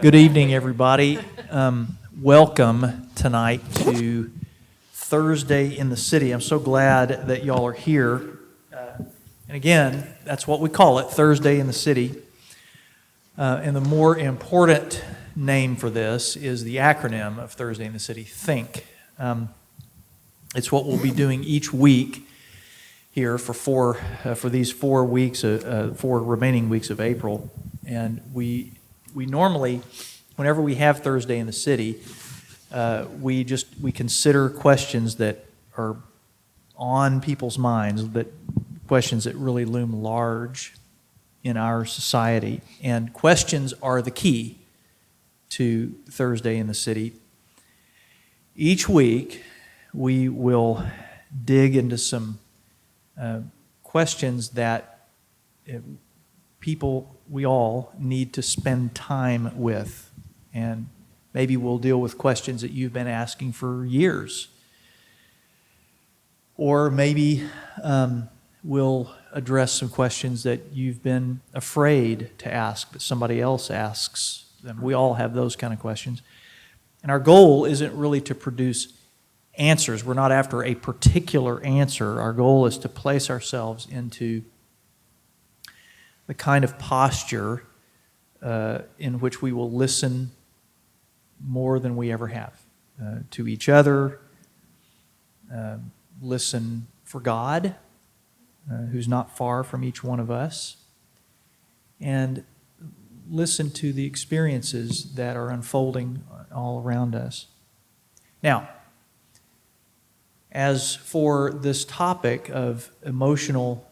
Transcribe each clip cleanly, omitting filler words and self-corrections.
Good evening, everybody. Welcome tonight to Thursday in the City. I'm so glad that y'all are here. And again, that's what we call it, Thursday in the City. And the more important name for this is the acronym of Thursday in the City, THINC. It's what we'll be doing each week here for these 4 weeks, 4 remaining weeks of April. And we normally, whenever we have Thursday in the City, we consider questions that are on people's minds, that questions that really loom large in our society. And questions are the key to Thursday in the City. Each week, we will dig into some questions that we all need to spend time with. And maybe we'll deal with questions that you've been asking for years. Or maybe we'll address some questions that you've been afraid to ask, that somebody else asks them. We all have those kind of questions. And our goal isn't really to produce answers. We're not after a particular answer. Our goal is to place ourselves into the kind of posture in which we will listen more than we ever have to each other, listen for God, who's not far from each one of us, and listen to the experiences that are unfolding all around us. Now, as for this topic of emotional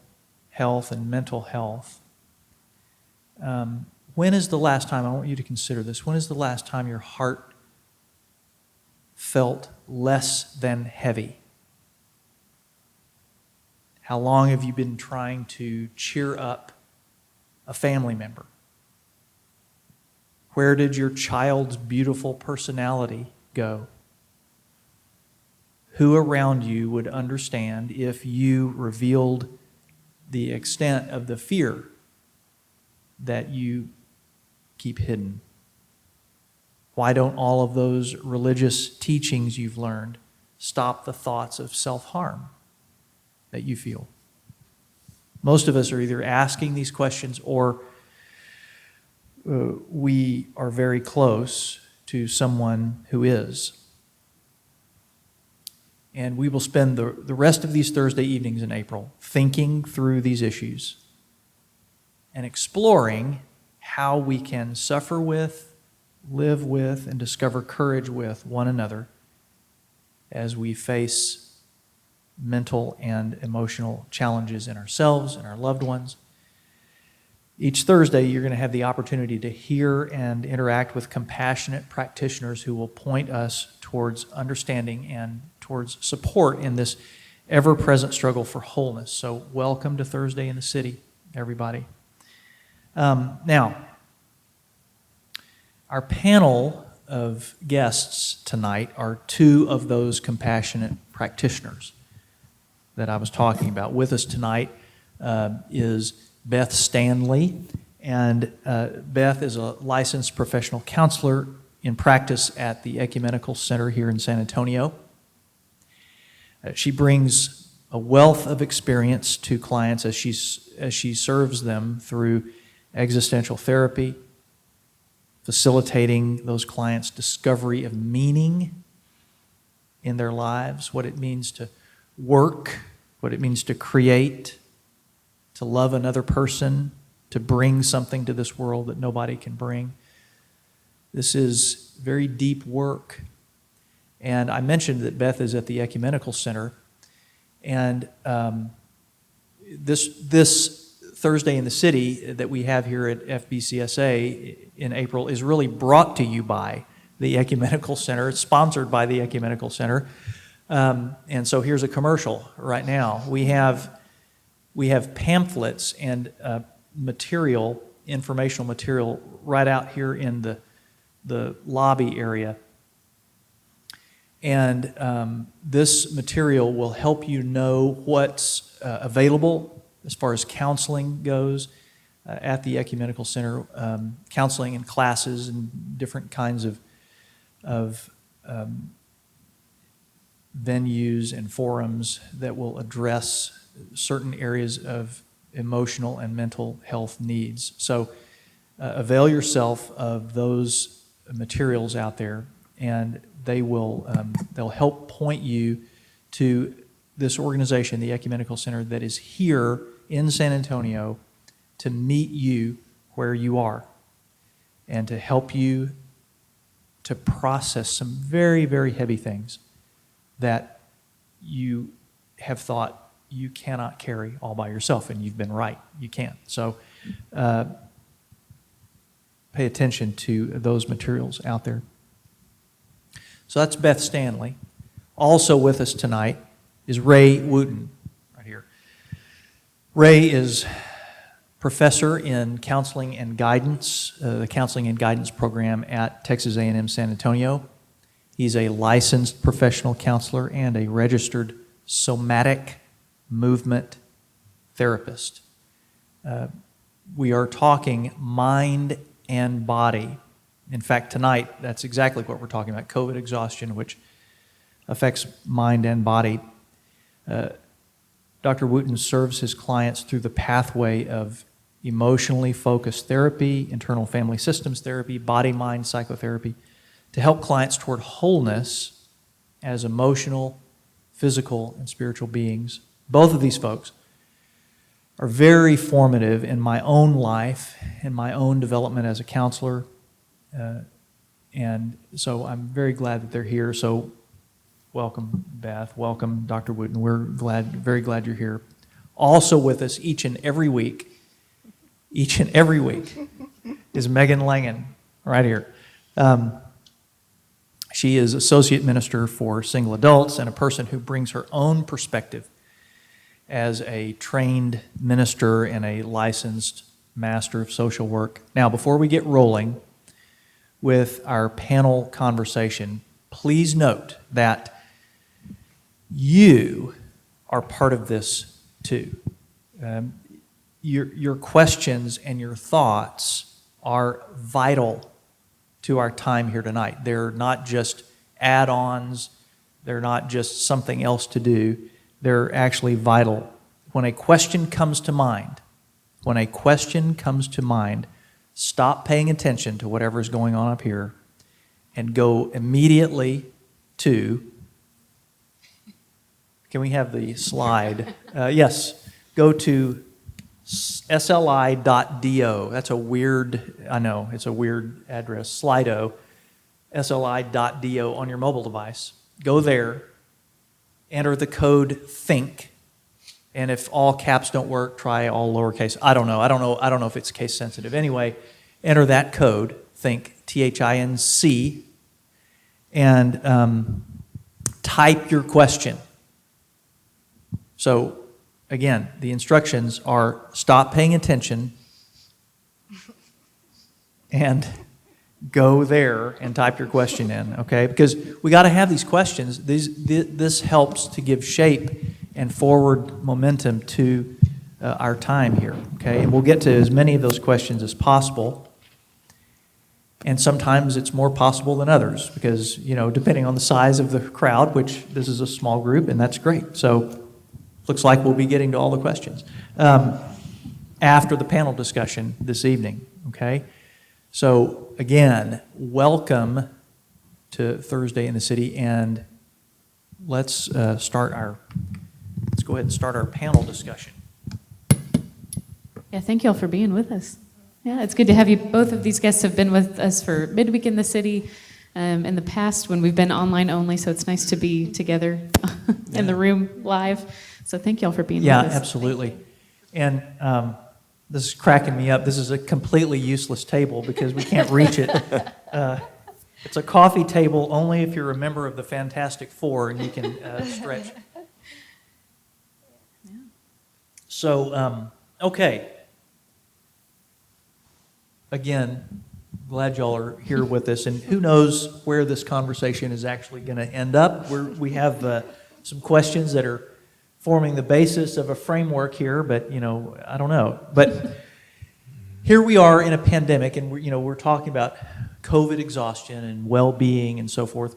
health and mental health, when is the last time, I want you to consider this, when is the last time your heart felt less than heavy? How long have you been trying to cheer up a family member? Where did your child's beautiful personality go? Who around you would understand if you revealed the extent of the fear that you keep hidden? Why don't all of those religious teachings you've learned stop the thoughts of self-harm that you feel? Most of us are either asking these questions or we are very close to someone who is. And we will spend the rest of these Thursday evenings in April thinking through these issues and exploring how we can suffer with, live with, and discover courage with one another as we face mental and emotional challenges in ourselves and our loved ones. Each Thursday, you're going to have the opportunity to hear and interact with compassionate practitioners who will point us towards understanding and towards support in this ever-present struggle for wholeness. So welcome to Thursday in the City, everybody. Now, our panel of guests tonight are 2 of those compassionate practitioners that I was talking about. With us tonight is Beth Stanley, and Beth is a licensed professional counselor in practice at the Ecumenical Center here in San Antonio. She brings a wealth of experience to clients as she serves them through existential therapy, facilitating those clients' discovery of meaning in their lives, what it means to work, what it means to create, to love another person, to bring something to this world that nobody can bring. This is very deep work. And I mentioned that Beth is at the Ecumenical Center, and this Thursday in the City that we have here at FBCSA in April is really brought to you by the Ecumenical Center. It's sponsored by the Ecumenical Center. And so here's a commercial right now. We have pamphlets and informational material right out here in the lobby area. And this material will help you know what's available as far as counseling goes, at the Ecumenical Center, counseling and classes and different kinds of venues and forums that will address certain areas of emotional and mental health needs. So avail yourself of those materials out there, and they'll help point you to this organization, the Ecumenical Center, that is here in San Antonio to meet you where you are and to help you to process some very, very heavy things that you have thought you cannot carry all by yourself, and you've been right, you can't. So pay attention to those materials out there. So that's Beth Stanley. Also with us tonight is Ray Wooten, right here. Ray is professor in counseling and guidance, the counseling and guidance program at Texas A&M San Antonio. He's a licensed professional counselor and a registered somatic movement therapist. We are talking mind and body. In fact, tonight, that's exactly what we're talking about, COVID-Exhaustion, which affects mind and body. Dr. Wooten serves his clients through the pathway of emotionally focused therapy, internal family systems therapy, body-mind psychotherapy, to help clients toward wholeness as emotional, physical, and spiritual beings. Both of these folks are very formative in my own life, in my own development as a counselor, and so I'm very glad that they're here. So welcome, Beth. Welcome, Dr. Wooten. We're very glad you're here. Also with us each and every week is Megan Langen, right here. She is Associate Minister for Single Adults and a person who brings her own perspective as a trained minister and a licensed master of social work. Now, before we get rolling with our panel conversation, please note that you are part of this too. Your questions and your thoughts are vital to our time here tonight. They're not just add-ons. They're not just something else to do. They're actually vital. When a question comes to mind, stop paying attention to whatever is going on up here and go immediately to, can we have the slide? Yes, go to sli.do. That's a weird, I know, it's a weird address, Slido, sli.do on your mobile device. Go there, enter the code THINC, and if all caps don't work, try all lowercase. I don't know if it's case sensitive. Anyway, enter that code, THINC, THINC, and type your question. So, again, the instructions are stop paying attention and go there and type your question in, okay? Because we got to have these questions. This helps to give shape and forward momentum to our time here, okay? And we'll get to as many of those questions as possible. And sometimes it's more possible than others because, depending on the size of the crowd, which this is a small group, and that's great. So, looks like we'll be getting to all the questions after the panel discussion this evening, okay? So, again, welcome to Thursday in the City, and let's go ahead and start our panel discussion. Yeah, thank you all for being with us. Yeah, it's good to have you. Both of these guests have been with us for Midweek in the City in the past when we've been online only, so it's nice to be together in the room live. So thank you all for being with us. Yeah, absolutely. And this is cracking me up. This is a completely useless table because we can't reach it. It's a coffee table only if you're a member of the Fantastic Four and you can stretch. Yeah. So, okay. Again, glad y'all are here with us. And who knows where this conversation is actually going to end up. We have some questions that are forming the basis of a framework here, but, I don't know. But here we are in a pandemic, and we're talking about COVID exhaustion and well-being and so forth.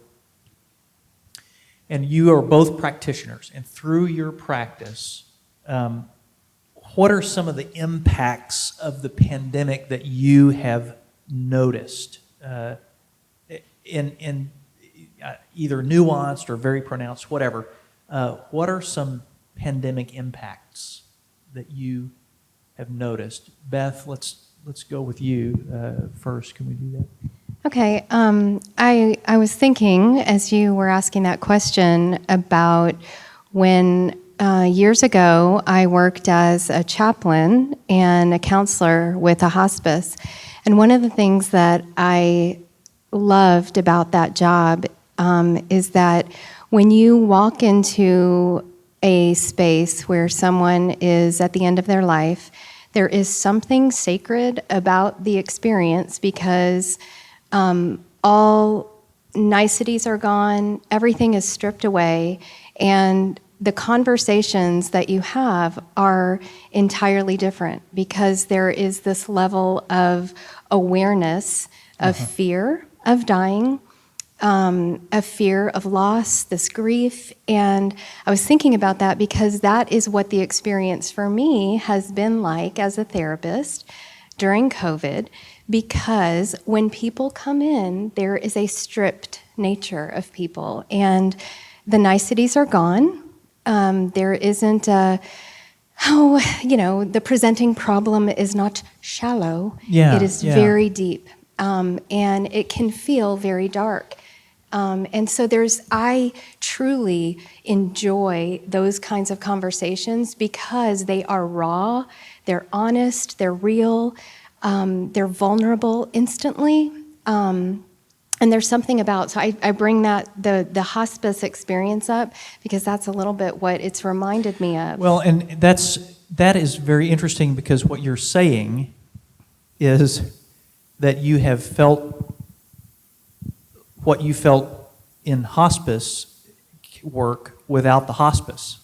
And you are both practitioners, and through your practice, what are some of the impacts of the pandemic that you have noticed in either nuanced or very pronounced, whatever? What are some pandemic impacts that you have noticed? Beth, let's go with you first. Can we do that? Okay. I was thinking as you were asking that question about when years ago I worked as a chaplain and a counselor with a hospice. And one of the things that I loved about that job is that when you walk into a space where someone is at the end of their life, there is something sacred about the experience because all niceties are gone, everything is stripped away, and the conversations that you have are entirely different because there is this level of awareness of fear of dying, of fear of loss, this grief. And I was thinking about that because that is what the experience for me has been like as a therapist during COVID, because when people come in, there is a stripped nature of people, and the niceties are gone. There isn't the presenting problem is not shallow. Yeah, it is very deep, and it can feel very dark. And so I truly enjoy those kinds of conversations because they are raw, they're honest, they're real, they're vulnerable instantly. And there's something about, so I bring that, the hospice experience up because that's a little bit what it's reminded me of. Well, and that is very interesting because what you're saying is that you have felt what you felt in hospice work without the hospice.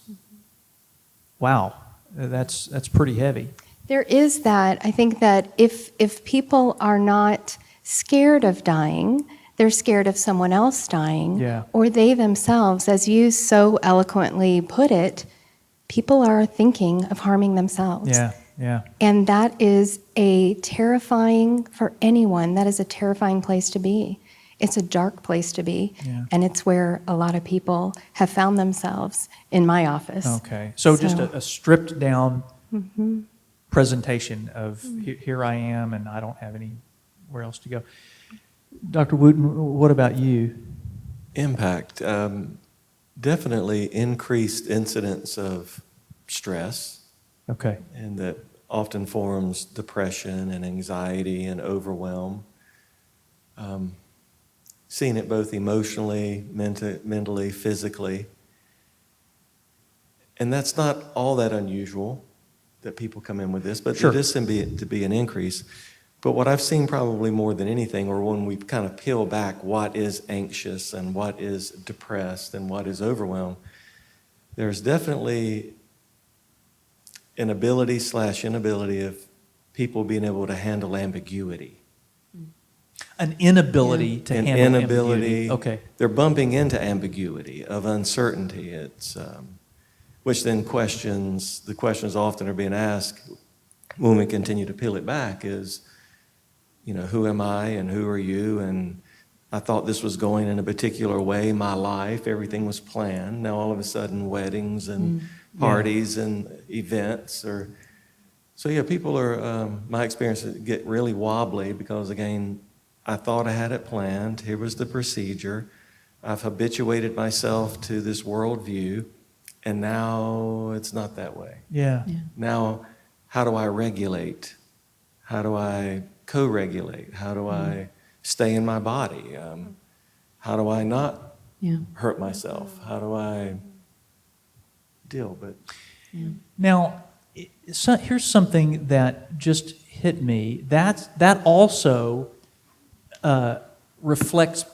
Wow, that's pretty heavy. There is that. I think that if people are not scared of dying, they're scared of someone else dying, or they themselves, as you so eloquently put it, people are thinking of harming themselves. Yeah. And that is for anyone, that is a terrifying place to be. It's a dark place to be, and it's where a lot of people have found themselves in my office. Okay, so just a stripped down presentation of here I am and I don't have anywhere else to go. Dr. Wooten, what about you? Impact. Definitely increased incidence of stress. Okay. And that often forms depression and anxiety and overwhelm. Seeing it both emotionally, mentally, physically. And that's not all that unusual that people come in with this, but Sure. There does seem to be an increase. But what I've seen probably more than anything, or when we kind of peel back what is anxious and what is depressed and what is overwhelmed, there's definitely an ability/inability of people being able to handle ambiguity. An inability to handle ambiguity. Okay. They're bumping into ambiguity of uncertainty. It's which then the questions often are being asked when we continue to peel it back is, who am I and who are you? And I thought this was going in a particular way, my life, everything was planned. Now all of a sudden weddings and parties and events people are, my experience get really wobbly because again, I thought I had it planned. Here was the procedure. I've habituated myself to this worldview, and now it's not that way. Yeah. Now, how do I regulate? How do I co-regulate? How do I stay in my body? How do I not hurt myself? How do I deal? Now, here's something that just hit me. That also reflects,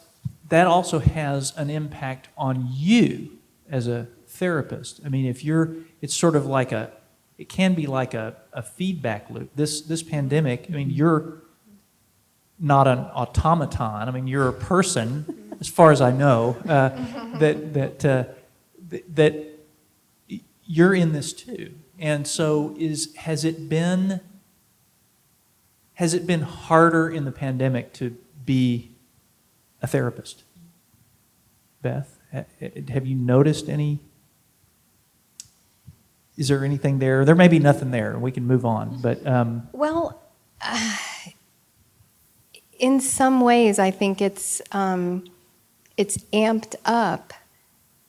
that also has an impact on you as a therapist. I mean, it's sort of like it can be like a feedback loop. This pandemic, I mean, you're not an automaton. I mean, you're a person, as far as I know, that you're in this too. And so has it been harder in the pandemic to be a therapist? Beth, have you noticed any? Is there anything there? There may be nothing there. We can move on. But Well, in some ways, I think it's amped up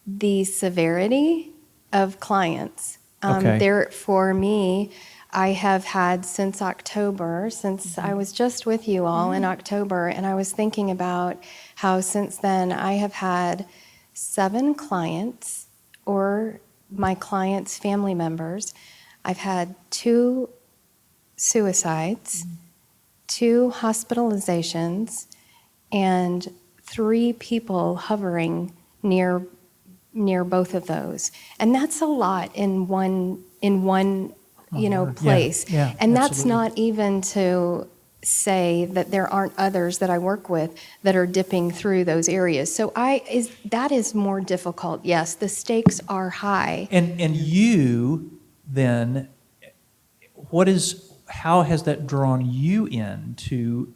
the severity of clients. Okay. For me, I have had since October, since I was just with you all in October, and I was thinking about how since then I have had 7 clients or my clients' family members. I've had 2 suicides, 2 hospitalizations, and 3 people hovering near both of those. And that's a lot in one place. Yeah, and that's absolutely. not even to say that there aren't others that I work with that are dipping through those areas. So that is more difficult. Yes, the stakes are high. And you then, how has that drawn you into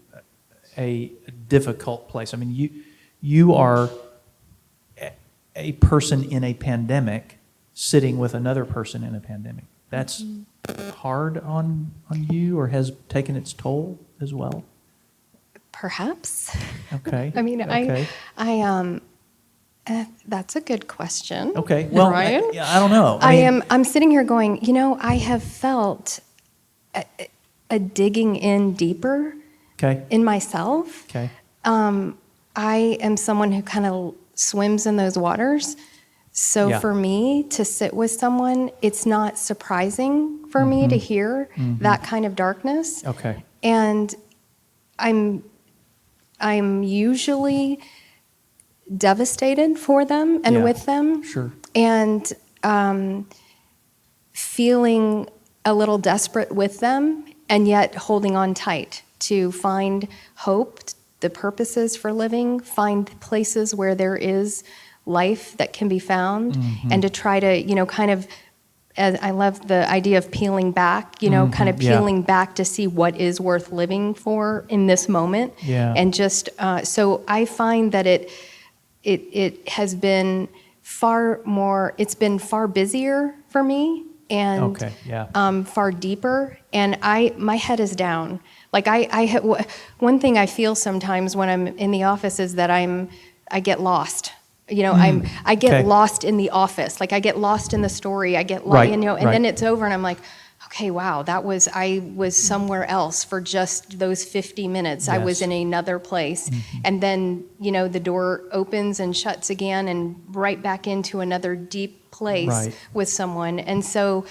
a difficult place? I mean, you are a person in a pandemic sitting with another person in a pandemic. That's hard on you, or has taken its toll as well? Perhaps. Okay. I mean, okay. That's a good question. Okay. Well, Ryan? I don't know. I mean, I'm sitting here going, I have felt a digging in deeper okay. in myself. Okay. I am someone who kind of swims in those waters. So Yeah. for me to sit with someone, it's not surprising for me to hear that kind of darkness. Okay. And I'm usually devastated for them and Yeah. with them. Sure. And feeling a little desperate with them, and yet holding on tight to find hope, the purposes for living, find places where there is life that can be found, and to try to, kind of, as I love the idea of peeling back, kind of yeah. peeling back to see what is worth living for in this moment. Yeah. And just, so I find that it has been it's been far busier for me, and Okay, yeah. far deeper, and my head is down. Like one thing I feel sometimes when I'm in the office is that I get lost. I get okay. lost in the office. Like I get lost in the story. I get lost, Right, and right. then it's over, and I'm like, okay, wow, I was somewhere else for just those 50 minutes. I was Yes. in another place. And then, the door opens and shuts again, and right back into another deep place Right. with someone. And so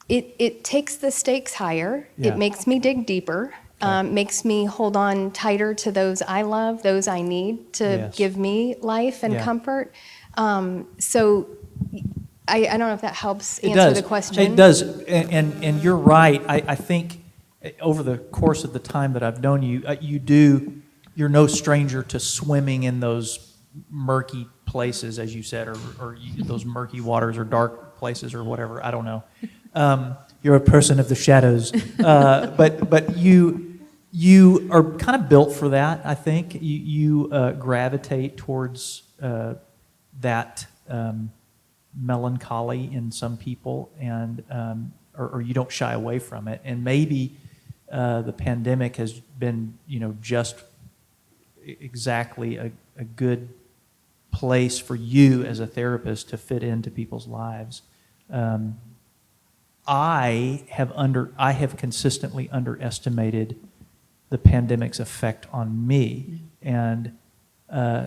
it takes the stakes higher. Yeah. It makes me dig deeper. Makes me hold on tighter to those I love, those I need to Yes. give me life and Yeah. comfort. So I don't know if that helps It answer does. the question. It does, and you're right. I think over the course of the time that I've known you, you're no stranger to swimming in those murky places, as you said, or those murky waters or dark places or whatever. I don't know. You're a person of the shadows, but you are kind of built for that. I think you gravitate towards that. Melancholy in some people, and or you don't shy away from it. And maybe the pandemic has been, just exactly a good place for you as a therapist to fit into people's lives. I have consistently underestimated the pandemic's effect on me, and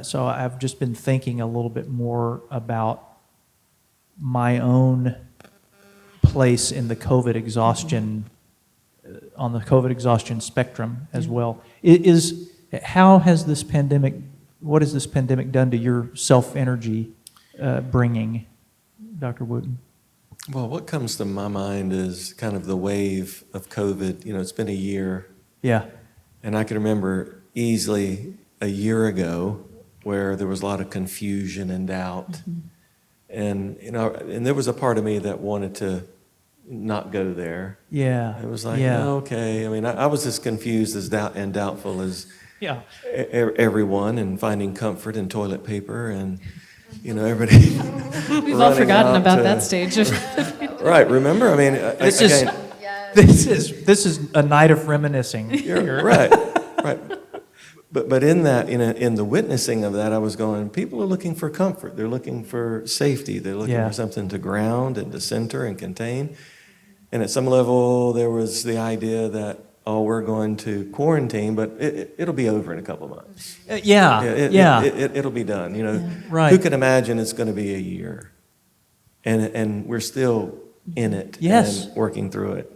so I've just been thinking a little bit more about my own place in the COVID exhaustion, on the COVID exhaustion spectrum as well. What has this pandemic done to your self-energy bringing, Dr. Wooten? Well, what comes to my mind is kind of the wave of COVID. It's been a year, Yeah. and I can remember easily a year ago where there was a lot of confusion and doubt. And, and there was a part of me that wanted to not go there. Yeah. It was like, yeah. oh, okay. I mean, I was as confused as doubtful as Yeah. everyone, and finding comfort in toilet paper, and everybody. We've all forgotten about to, that stage. Right. Remember? I mean, This is again, this is a night of reminiscing. you're right. Right. But in that, in the witnessing of that, I was going, people are looking for comfort. They're looking for safety. They're looking Yeah. for something to ground and to center and contain. And at some level, there was the idea that, we're going to quarantine, but it'll be over in a couple of months. It'll be done. Right. Who could imagine it's going to be a year? And we're still in it Yes. and working through it.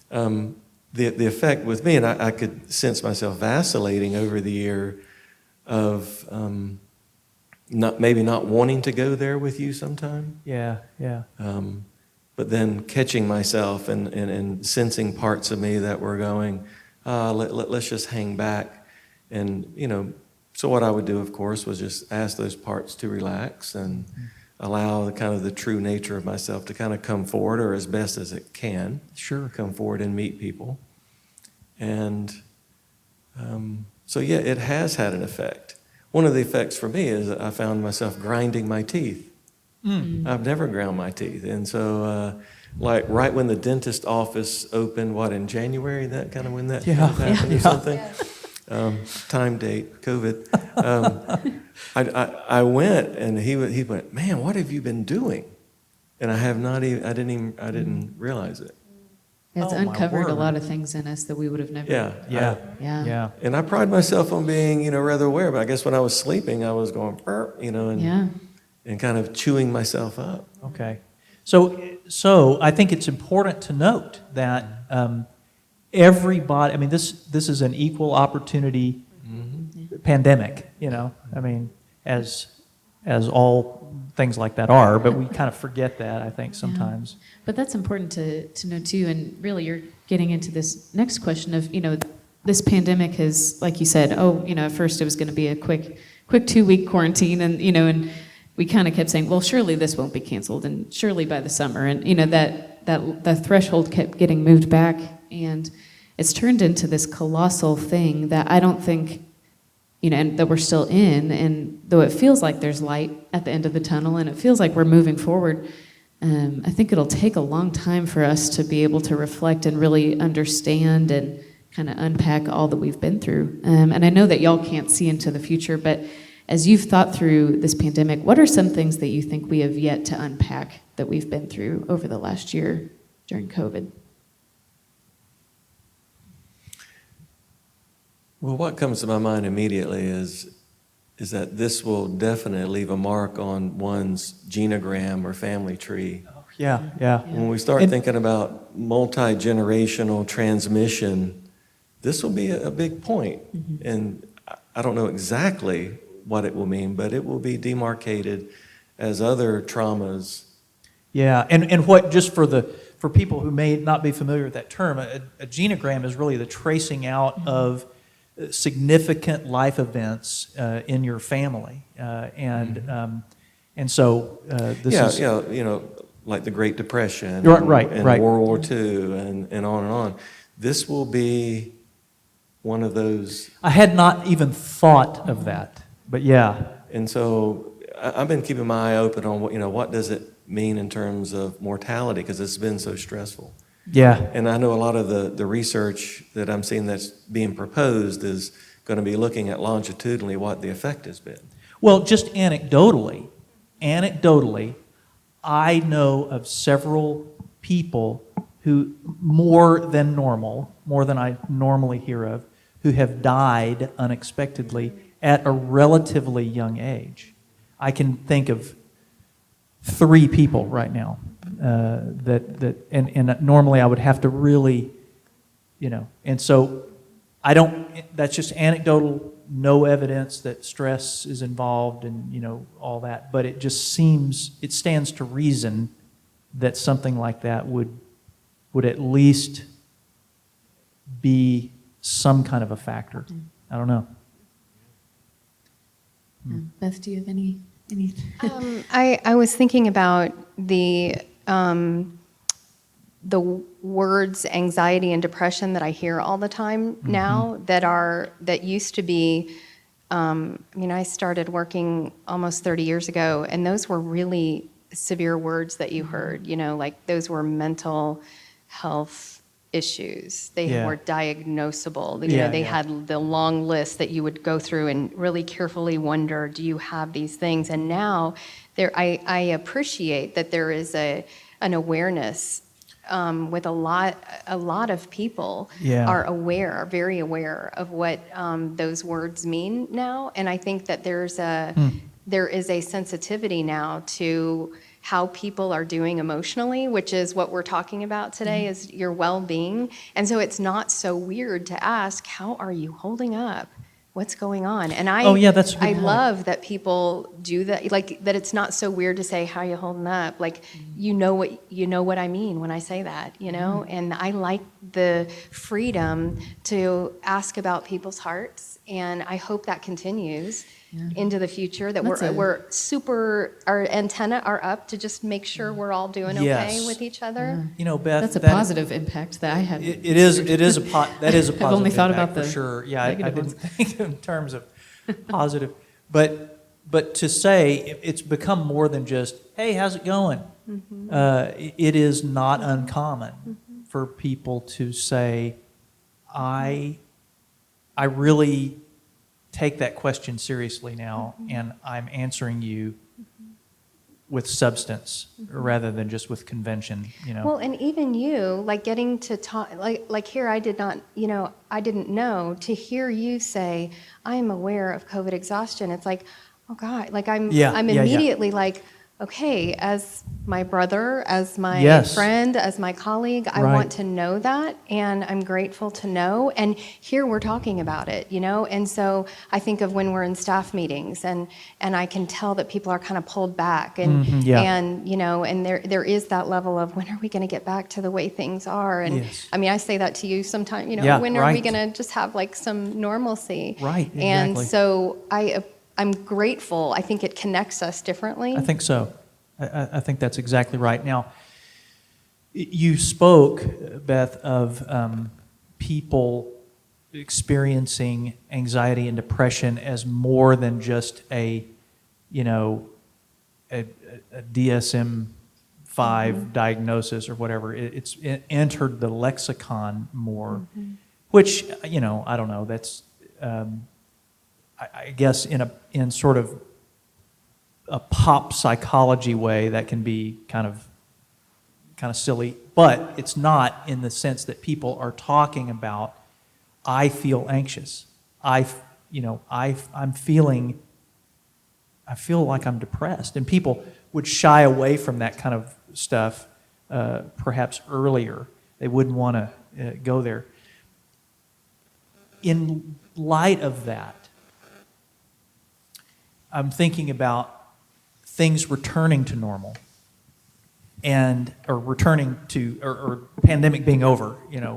The effect with me, and I could sense myself vacillating over the year of not wanting to go there with you sometime, Yeah. but then catching myself and sensing parts of me that were going, let's just hang back. And, so what I would do, of course, was just ask those parts to relax and allow the true nature of myself to kind of come forward, or as best as it can. Sure. Come forward and meet people. And so, it has had an effect. One of the effects for me is that I found myself grinding my teeth. I've never ground my teeth. And so, like right when the dentist office opened, in January, that kind of when that Yeah. kind of happened Yeah. or something? Time date, COVID. I went, and he went, man, what have you been doing? And I have not even, I didn't realize it. It's Oh, my uncovered a word. lot of things in us that we would have never. Yeah. Yeah. And I pride myself on being, rather aware, but I guess when I was sleeping, I was going, and Yeah. and kind of chewing myself up. Okay. So I think it's important to note that everybody, I mean, this is an equal opportunity pandemic, I mean, as all things like that are, but we kind of forget that, I think, sometimes. But that's important to know too, and really you're getting into this next question of, this pandemic has, like you said, at first it was going to be a quick 2-week quarantine, and, and we kind of kept saying, well, surely this won't be canceled, and surely by the summer, and, that threshold kept getting moved back, and it's turned into this colossal thing that I don't think, and that we're still in, and though it feels like there's light at the end of the tunnel, and it feels like we're moving forward, I think it'll take a long time for us to be able to reflect and really understand and kind of unpack all that we've been through. And I know that y'all can't see into the future, but as you've thought through this pandemic, what are some things that you think we have yet to unpack that we've been through over the last year during COVID? Well, what comes to my mind immediately is that this will definitely leave a mark on one's genogram or family tree. Yeah. When we start thinking about multi-generational transmission, this will be a big point. And I don't know exactly what it will mean, but it will be demarcated as other traumas. Yeah, and what, just for people who may not be familiar with that term, a genogram is really the tracing out of significant life events in your family, and so this is like the Great Depression, right, and right. World War II, and on and on. This will be one of those. I had not even thought of that, but yeah. And so I've been keeping my eye open on what does it mean in terms of mortality, because it's been so stressful. Yeah. And I know a lot of the research that I'm seeing that's being proposed is going to be looking at longitudinally what the effect has been. Well, just anecdotally, I know of several people who more than I normally hear of, who have died unexpectedly at a relatively young age. I can think of 3 people right now and normally I would have to really, and so that's just anecdotal, no evidence that stress is involved and, all that, but it just seems, it stands to reason that something like that would at least be some kind of a factor. I don't know. Beth, do you have any? I was thinking about the words anxiety and depression that I hear all the time now that used to be. I started working almost 30 years ago, and those were really severe words that you heard. Like those were mental health issues. They were diagnosable. They had the long list that you would go through and really carefully wonder, do you have these things? And now I appreciate that there is an awareness with a lot of people are very aware of what those words mean now. And I think that there is a sensitivity now to how people are doing emotionally, which is what we're talking about today, is your well-being. And so it's not so weird to ask, how are you holding up? What's going on? And that's a good I point. love that people do that, like that it's not so weird to say, how are you holding up? Like, you know what I mean when I say that, And I like the freedom to ask about people's hearts, and I hope that continues into the future, that our antenna are up to just make sure we're all doing okay with each other. Beth, That's a positive impact that I had. That is a positive. I've only thought impact about the for sure. Yeah, I negative didn't ones. think in terms of positive, but to say it's become more than just, hey, how's it going? It is not uncommon for people to say, I really take that question seriously now, and I'm answering you with substance rather than just with convention. Well, and even you, like getting to talk, like here, I didn't know, to hear you say, I am aware of COVID exhaustion. It's like, oh God, like I'm immediately like, okay, as my brother, as my friend, as my colleague, I want to know that, and I'm grateful to know. And here we're talking about it, And so I think of when we're in staff meetings, and I can tell that people are kind of pulled back, and and there is that level of, when are we going to get back to the way things are? And I mean, I say that to you sometimes, when are we going to just have like some normalcy? Right. Exactly. And so I'm grateful. I think it connects us differently. I think so. I think that's exactly right. Now, you spoke, Beth, of people experiencing anxiety and depression as more than just a DSM-5 diagnosis or whatever. It's entered the lexicon more, which, I don't know. That's I guess in sort of a pop psychology way that can be kind of silly, but it's not in the sense that people are talking about, I feel anxious. I feel like I'm depressed, and people would shy away from that kind of stuff perhaps earlier. They wouldn't want to go there. In light of that, I'm thinking about things returning to normal, or returning to, or pandemic being over,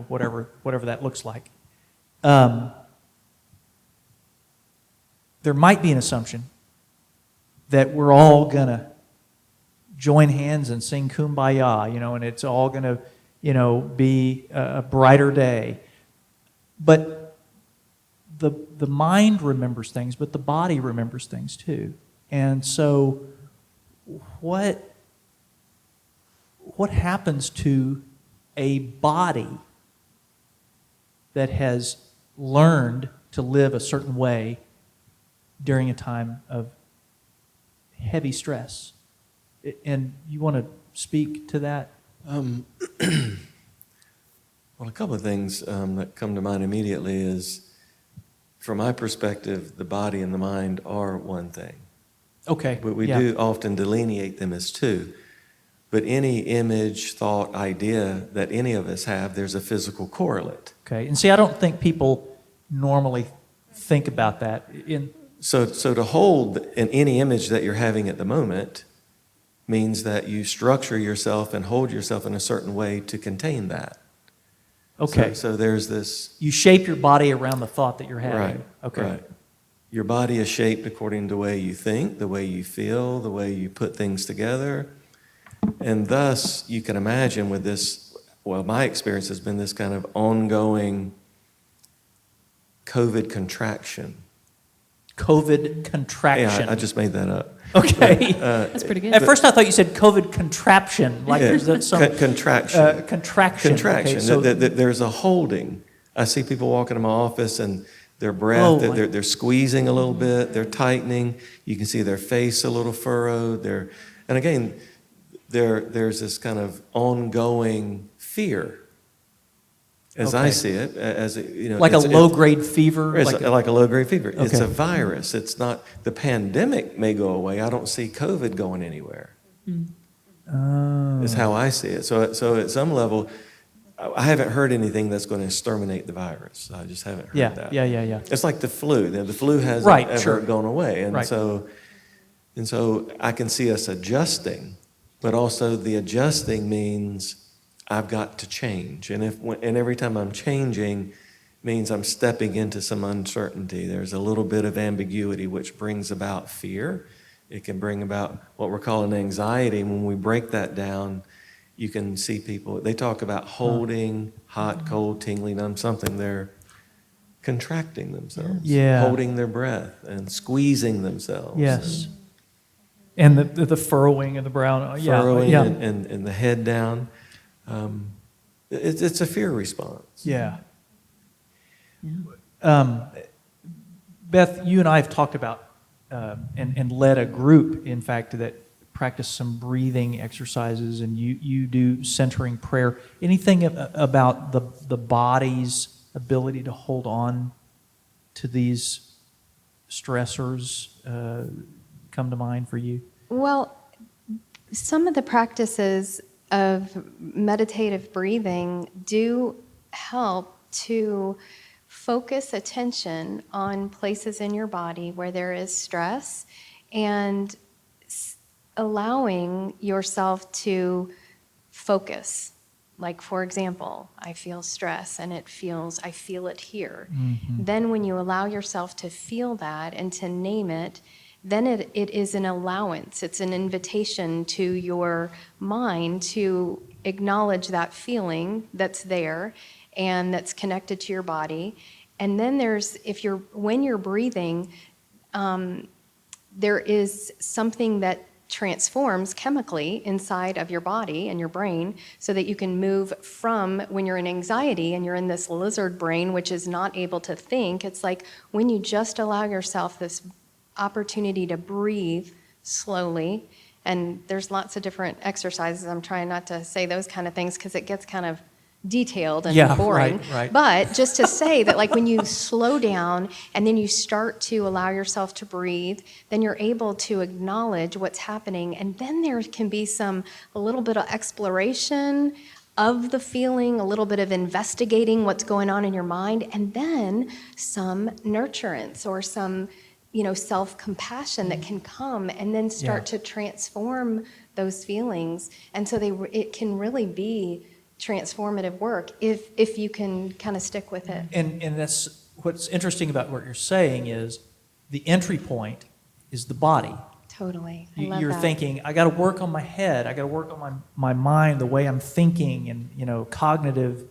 whatever that looks like. There might be an assumption that we're all gonna join hands and sing Kumbaya, and it's all gonna, be a brighter day. But the mind remembers things, but the body remembers things too. And so what happens to a body that has learned to live a certain way during a time of heavy stress? And you want to speak to that? Well, a couple of things that come to mind immediately is, from my perspective, the body and the mind are one thing. Okay. But we do often delineate them as two. But any image, thought, idea that any of us have, there's a physical correlate. Okay. And see, I don't think people normally think about that. So to hold any image that you're having at the moment, means that you structure yourself and hold yourself in a certain way to contain that. Okay. So there's this. You shape your body around the thought that you're having. Right. Okay. Right. Your body is shaped according to the way you think, the way you feel, the way you put things together. And thus, you can imagine with this, well, my experience has been this kind of ongoing COVID contraction. COVID contraction. Yeah, I just made that up. Okay. That's pretty good. At first, I thought you said COVID contraption, like Yeah, there's some contraction. contraction. Contraction. Okay, so There's a holding. I see people walking in my office and their breath, Oh, they're squeezing a little bit, they're tightening. You can see their face a little furrowed. And again, there's this kind of ongoing fear, as I Okay. see it, like a low-grade fever. It's like a low-grade fever. It's Okay. a virus. It's not, the pandemic may go away. I don't see COVID going anywhere. Oh. Is how I see it. So at some level, I haven't heard anything that's going to exterminate the virus. I just haven't heard that. Yeah. It's like the flu. The flu hasn't Right, ever sure. gone away. And Right. so I can see us adjusting, but also the adjusting means I've got to change. And every time I'm changing means I'm stepping into some uncertainty. There's a little bit of ambiguity which brings about fear. It can bring about what we're calling anxiety. When we break that down, you can see people, they talk about holding, hot, cold, tingly, numb, something. They're contracting themselves, Yeah. holding their breath and squeezing themselves. Yes. And the furrowing of the brow. Yeah. Furrowing Yeah. and the head down. It's a fear response. Yeah. Beth, you and I have talked about and led a group, in fact, that practice some breathing exercises, and you do centering prayer. Anything about the body's ability to hold on to these stressors come to mind for you? Well, some of the practices of meditative breathing do help to focus attention on places in your body where there is stress and allowing yourself to focus. Like, for example, I feel stress and I feel it here. Mm-hmm. Then when you allow yourself to feel that and to name it, then it is an allowance. It's an invitation to your mind to acknowledge that feeling that's there and that's connected to your body. And then when you're breathing, there is something that transforms chemically inside of your body and your brain so that you can move from when you're in anxiety and you're in this lizard brain, which is not able to think. It's like when you just allow yourself this opportunity to breathe slowly, and there's lots of different exercises. I'm trying not to say those kind of things because it gets kind of detailed and boring. Right. But just to say that, like, when you slow down and then you start to allow yourself to breathe, then you're able to acknowledge what's happening, and then there can be a little bit of exploration of the feeling, a little bit of investigating what's going on in your mind, and then some nurturance or some self-compassion that can come and then start to transform those feelings. And so it can really be transformative work if you can kind of stick with it. And that's what's interesting about what you're saying is the entry point is the body. Totally. I love You're that. thinking, I got to work on my head. I got to work on my mind, the way I'm thinking, and cognitive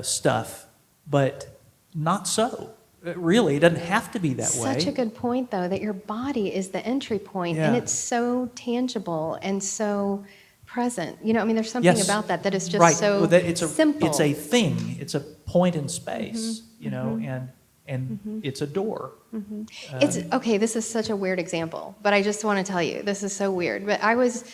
stuff. But not so. Really, it doesn't have to be that way. Such a good point, though, that your body is the entry point, and Yeah. it's so tangible and so present. There's something about that is just right. so Well, it's simple. It's a thing. It's a point in space, and it's a door. It's okay. This is such a weird example, but I just want to tell you, this is so weird. But I was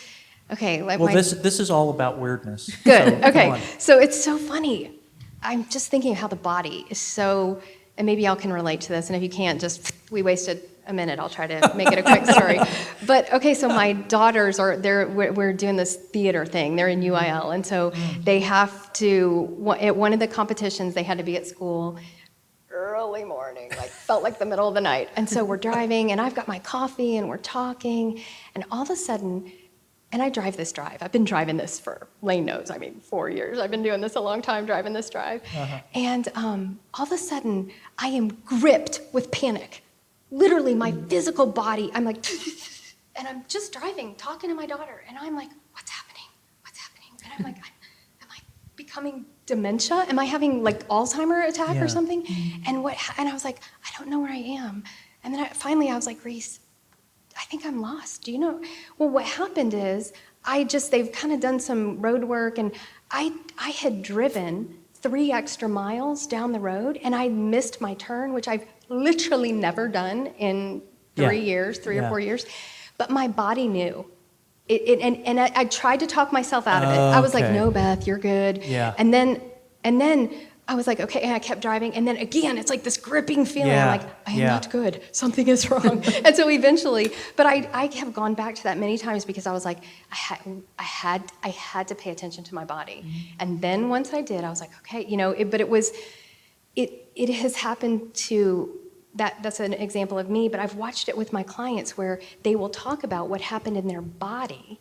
This is all about weirdness. good. So, come Okay, on. so it's so funny. I'm just thinking how the body is so, and maybe y'all can relate to this. And if you can't, we wasted a minute. I'll try to make it a quick story. But okay, so my daughters we're doing this theater thing. They're in UIL, and so they have to, at one of the competitions, they had to be at school early morning, felt like the middle of the night. And so we're driving, and I've got my coffee, and we're talking, and all of a sudden, and I drive this drive. I've been driving this for, Lane knows, 4 years. I've been doing this a long time, driving this drive. And all of a sudden, I am gripped with panic. Literally, my physical body, I'm like, and I'm just driving, talking to my daughter, and I'm like, what's happening? What's happening? And I'm like, am I becoming dementia? Am I having like Alzheimer attack or something? And I was like, I don't know where I am. And then finally I was like, Reese, I think I'm lost. Do you know? Well, what happened is they've kind of done some road work, and I had driven 3 extra miles down the road, and I missed my turn, which I've literally never done in 3 years, 3 or 4 years. But my body knew. And I tried to talk myself out of it. I was like, no, Beth, you're good. Yeah. And then I was like, okay, and I kept driving. And then again, it's like this gripping feeling. I'm like, I am not good. Something is wrong. And so eventually, but I have gone back to that many times because I was like, I had to pay attention to my body. And then once I did, I was like, okay, it has happened to, that's an example of me, but I've watched it with my clients where they will talk about what happened in their body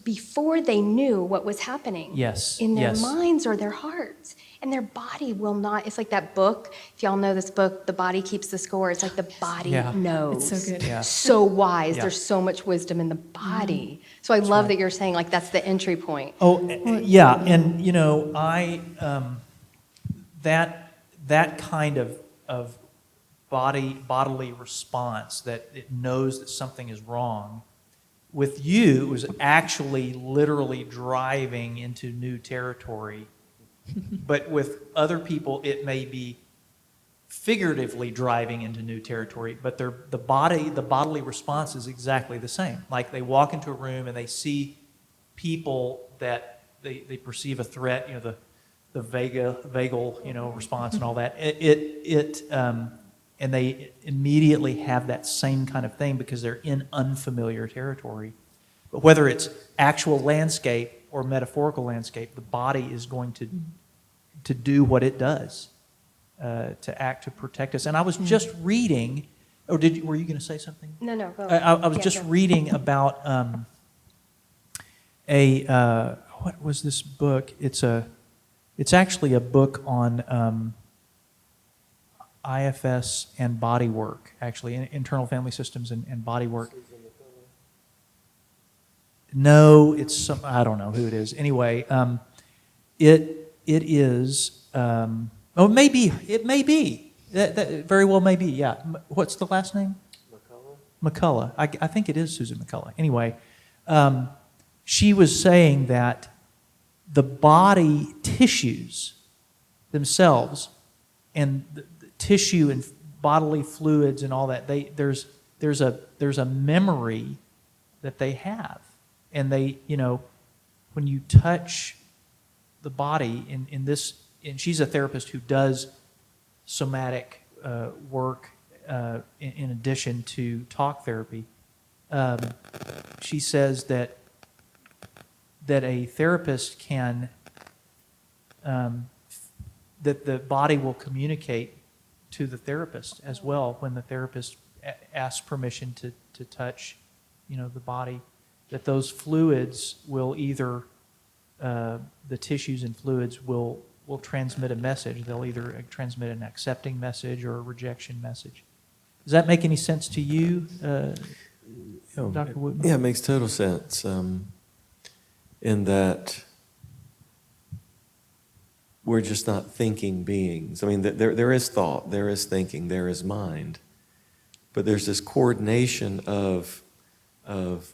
before they knew what was happening in their minds or their hearts. And their body will not, it's like that book, if y'all know this book, The Body Keeps the Score, it's like the body knows. It's so good. So wise. There's so much wisdom in the body. So I love that you're saying like that's the entry point. And that kind of bodily response that it knows that something is wrong. With you, it was actually literally driving into new territory. But with other people, it may be figuratively driving into new territory, but the bodily response is exactly the same. Like they walk into a room and they see people that they perceive a threat, the vagal response and all that. And they immediately have that same kind of thing because they're in unfamiliar territory. But whether it's actual landscape or metaphorical landscape, the body is going to do what it does, to act to protect us. And I was just reading, were you going to say something? No, go. I was just reading about what was this book? It's actually a book on IFS and body work, actually, internal family systems and body work. No, it's I don't know who it is. Anyway, it is. It may be. That very well may be. Yeah. What's the last name? McCullough. I think it is Susan McCullough. Anyway, she was saying that the body tissues themselves and the tissue and bodily fluids and all that. There's a memory that they have. And they, when you touch the body in this, and she's a therapist who does somatic work in addition to talk therapy. She says that a therapist can, that the body will communicate to the therapist as well when the therapist asks permission to touch, the body. That those fluids will either, the tissues and fluids will transmit a message. They'll either transmit an accepting message or a rejection message. Does that make any sense to you, Dr. Wooten? Yeah, it makes total sense. In that we're just not thinking beings. I mean, there is thought, there is thinking, there is mind. But there's this coordination of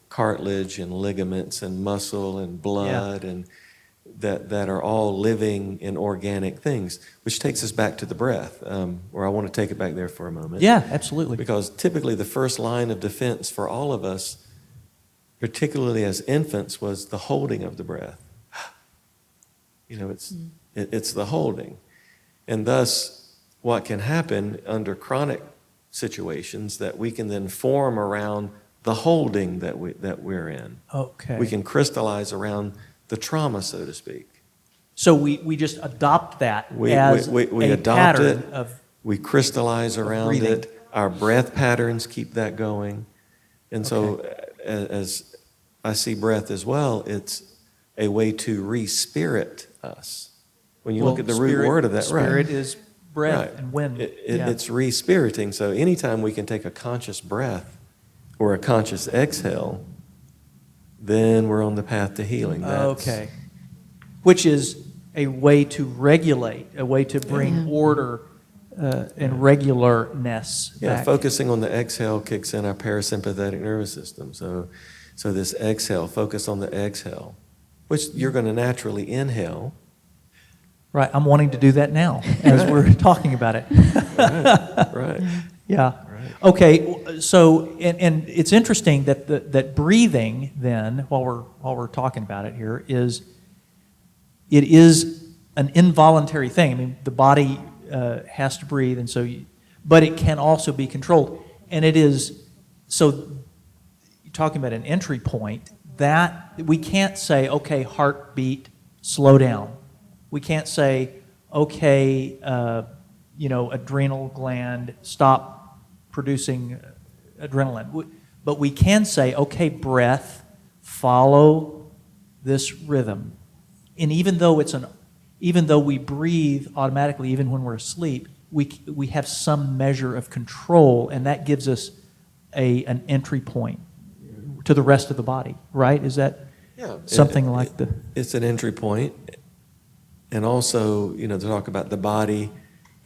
cartilage and ligaments and muscle and blood and that are all living in organic things, which takes us back to the breath, where I want to take it back there for a moment. Yeah, absolutely. Because typically the first line of defense for all of us, particularly as infants, was the holding of the breath. It's the holding. And thus, what can happen under chronic situations that we can then form around the holding that we're in. Okay. We can crystallize around the trauma, so to speak. So we just adopt that we a adopt pattern it, of we crystallize around breathing. it. Our breath patterns keep that going. And so as I see breath as well, it's a way to re-spirit us. When you look at the root word of that, spirit right? is breath Right. and wind. It's re-spiriting. So anytime we can take a conscious breath or a conscious exhale, then we're on the path to healing. Okay. Which is a way to regulate, a way to bring order and regularness back. Focusing on the exhale kicks in our parasympathetic nervous system. So this exhale, focus on the exhale, which you're going to naturally inhale. Right. I'm wanting to do that now as we're talking about it. Right. Yeah. Right. Okay. So, and it's interesting that that breathing then, while we're talking about it here, it is an involuntary thing. I mean, the body has to breathe, and so, but it can also be controlled. And it is so. You're talking about an entry point that we can't say, okay, heartbeat, slow down. We can't say, okay, adrenal gland, stop producing adrenaline. But we can say, okay, breath, follow this rhythm. And even though we breathe automatically, even when we're asleep, we have some measure of control, and that gives us an entry point to the rest of the body. Right? Is that something like the? It's an entry point. And also, to talk about the body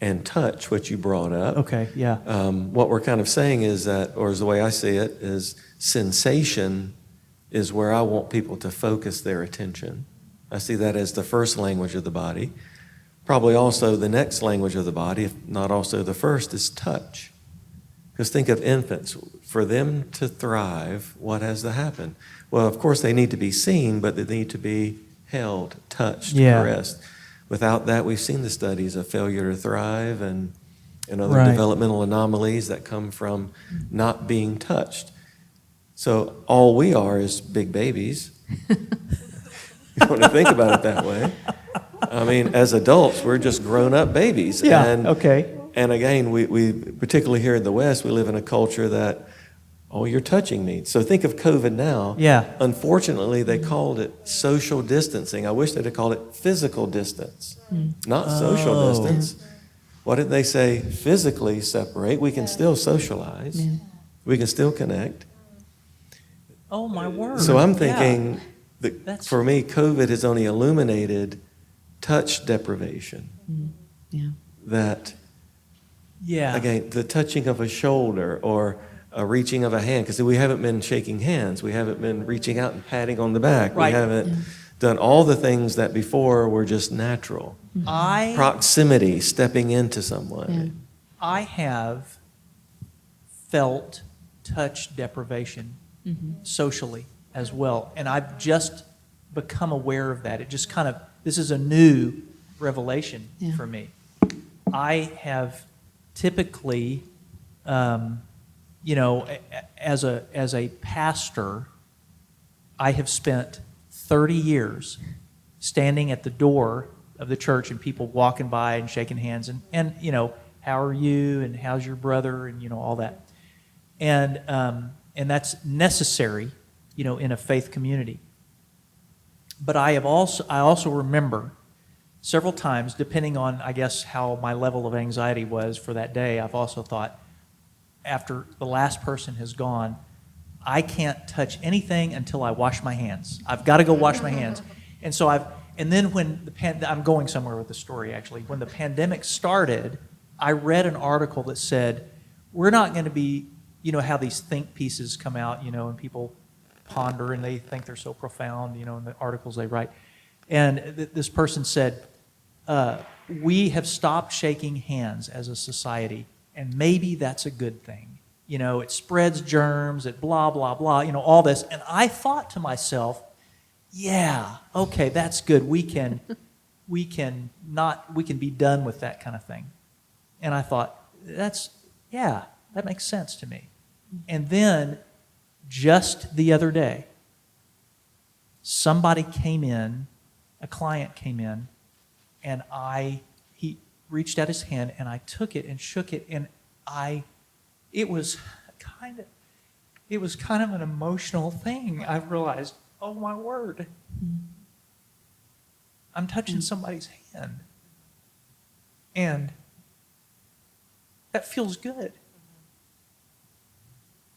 and touch, which you brought up. Okay, yeah. What we're kind of saying is that, or is the way I see it, is sensation is where I want people to focus their attention. I see that as the first language of the body. Probably also the next language of the body, if not also the first, is touch. Because think of infants. For them to thrive, what has to happen? Well, of course, they need to be seen, but they need to be held, touched, caressed. Without that, we've seen the studies of failure to thrive and other developmental anomalies that come from not being touched. So all we are is big babies. You want to think about it that way. I mean, as adults, we're just grown-up babies. Yeah, and, okay. And again, we particularly here in the West, we live in a culture that, oh, you're touching me. So think of COVID now. Yeah. Unfortunately, they called it social distancing. I wish they'd have called it physical distance, not social distance. What did they say? Physically separate. We can still socialize. Yeah. We can still connect. Oh, my word. So I'm thinking that for me, COVID has only illuminated touch deprivation. Yeah. That, yeah. Again, the touching of a shoulder or a reaching of a hand, because we haven't been shaking hands. We haven't been reaching out and patting on the back. Right. We haven't done all the things that before were just natural. Proximity, stepping into someone. Yeah. I have felt touch deprivation socially as well, and I've just become aware of that. It just kind of, this is a new revelation for me. I have typically, as a pastor, I have spent 30 years standing at the door of the church and people walking by and shaking hands and how are you and how's your brother and all that. And that's necessary, in a faith community. But I also remember several times, depending on, I guess, how my level of anxiety was for that day, I've also thought, after the last person has gone, I can't touch anything until I wash my hands. I've got to go wash my hands. And so then when I'm going somewhere with the story, actually. When the pandemic started, I read an article that said, we're not going to be, how these think pieces come out, and people ponder and they think they're so profound, in the articles they write. And this person said, we have stopped shaking hands as a society, and maybe that's a good thing. It spreads germs, it blah, blah, blah, all this. And I thought to myself, yeah, okay, that's good. We can be done with that kind of thing. And I thought, that makes sense to me. And then, just the other day, somebody came in, a client came in, and he reached out his hand, and I took it and shook it, and it was it was kind of an emotional thing. I realized, oh my word, I'm touching somebody's hand. And that feels good.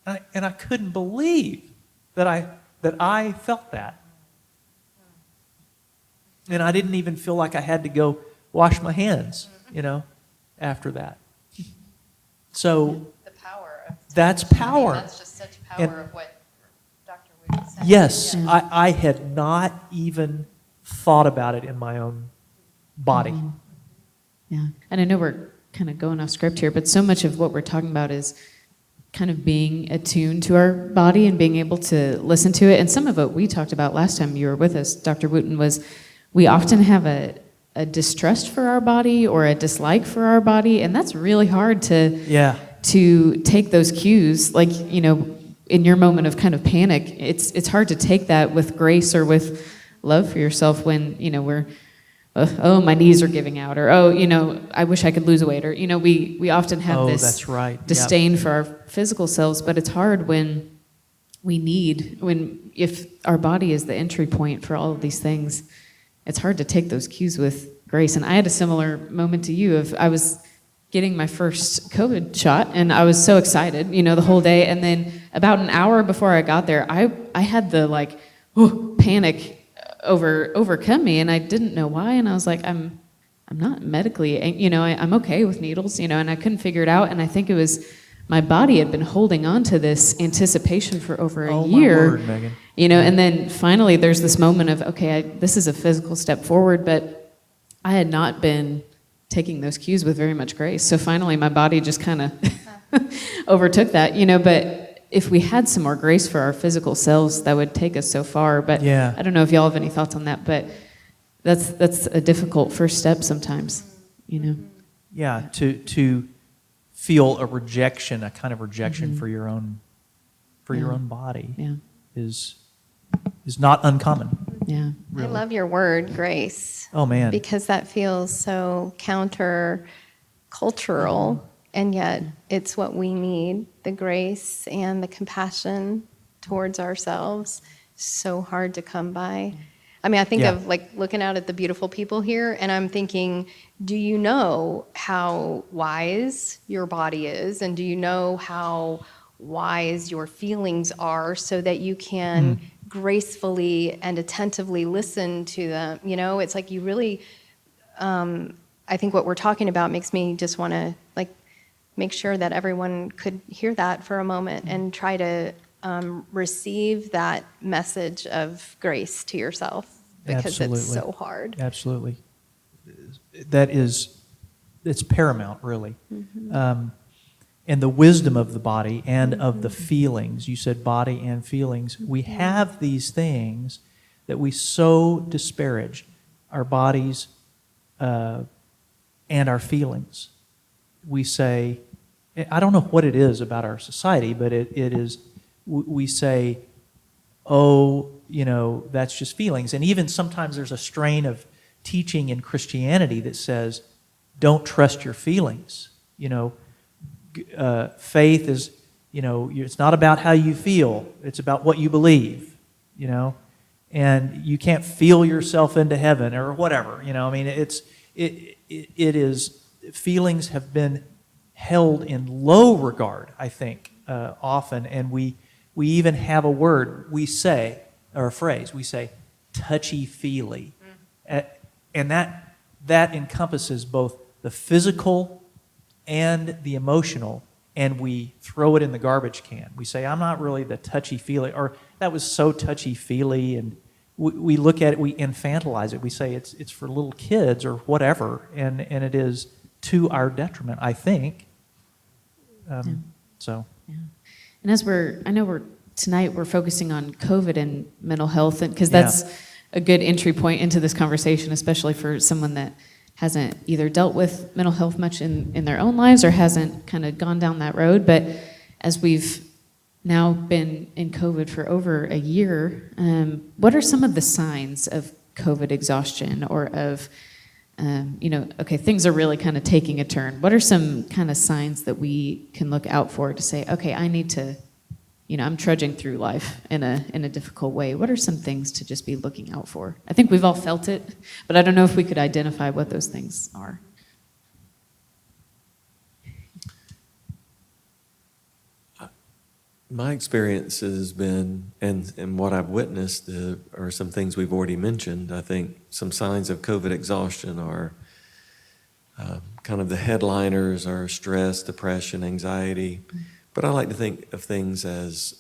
And I couldn't believe that I felt that. And I didn't even feel like I had to go wash my hands, after that. So The power of that's power. that's just such power And- of what Dr. Wooten said. Yes, Yeah. I had not even thought about it in my own body. Yeah. And I know we're kind of going off script here, but so much of what we're talking about is kind of being attuned to our body and being able to listen to it. And some of what we talked about last time you were with us, Dr. Wooten, was we often have a distrust for our body or a dislike for our body, and that's really hard Yeah. to take those cues. Like, in your moment of kind of panic, it's hard to take that with grace or with love for yourself when, we're, oh, my knees are giving out, or, oh, I wish I could lose weight, or, we often have this That's right. disdain for our physical selves, but it's hard when if our body is the entry point for all of these things, it's hard to take those cues with grace. And I had a similar moment to you of I was getting my first COVID shot, and I was so excited, the whole day. And then about an hour before I got there, I had the panic overcome me, and I didn't know why. And I was like, I'm not medically, I'm okay with needles, and I couldn't figure it out. And I think it was my body had been holding on to this anticipation for over a year. My word, Megan. And then finally there's this moment of, okay, this is a physical step forward, but I had not been taking those cues with very much grace. So finally my body just kind of overtook that, but if we had some more grace for our physical selves, that would take us so far. But Yeah. I don't know if y'all have any thoughts on that, but that's a difficult first step sometimes, Yeah, to feel a rejection, a kind of rejection for your own body Yeah, is not uncommon. yeah. I love your word, grace. Oh man. Because that feels so counter-cultural, and yet it's what we need, the grace and the compassion towards ourselves. So hard to come by. I mean, I think Yeah. of looking out at the beautiful people here, and I'm thinking, do you know how wise your body is? And do you know how wise your feelings are so that you can gracefully and attentively listen to them? It's like you really, I think what we're talking about makes me just want to make sure that everyone could hear that for a moment and try to receive that message of grace to yourself, because Absolutely. it's so hard. Absolutely. It's paramount, really. And the wisdom of the body and of the feelings. You said body and feelings. We have these things that we so disparage, our bodies and our feelings. We say, I don't know what it is about our society, but it is, we say, oh, that's just feelings. And even sometimes there's a strain of teaching in Christianity that says, don't trust your feelings. Faith is, it's not about how you feel, it's about what you believe, and you can't feel yourself into heaven or whatever, I mean, it is, feelings have been held in low regard, I think, often, and we even have a word we say, or a phrase, we say, touchy-feely. And that encompasses both the physical and the emotional, and we throw it in the garbage can. We say, I'm not really the touchy-feely, or that was so touchy-feely, and we look at it, we infantilize it. We say it's for little kids or whatever, and it is to our detriment, I think. So. Yeah. And I know tonight we're focusing on COVID and mental health, and because that's a good entry point into this conversation, especially for someone that hasn't either dealt with mental health much in their own lives or hasn't kind of gone down that road. But as we've now been in COVID for over a year, what are some of the signs of COVID exhaustion, or of, okay, things are really kind of taking a turn? What are some kind of signs that we can look out for to say, okay, I need to I'm trudging through life in a difficult way. What are some things to just be looking out for? I think we've all felt it, but I don't know if we could identify what those things are. My experience has been, and what I've witnessed are some things we've already mentioned. I think some signs of COVID exhaustion are kind of the headliners are stress, depression, anxiety. But I like to think of things as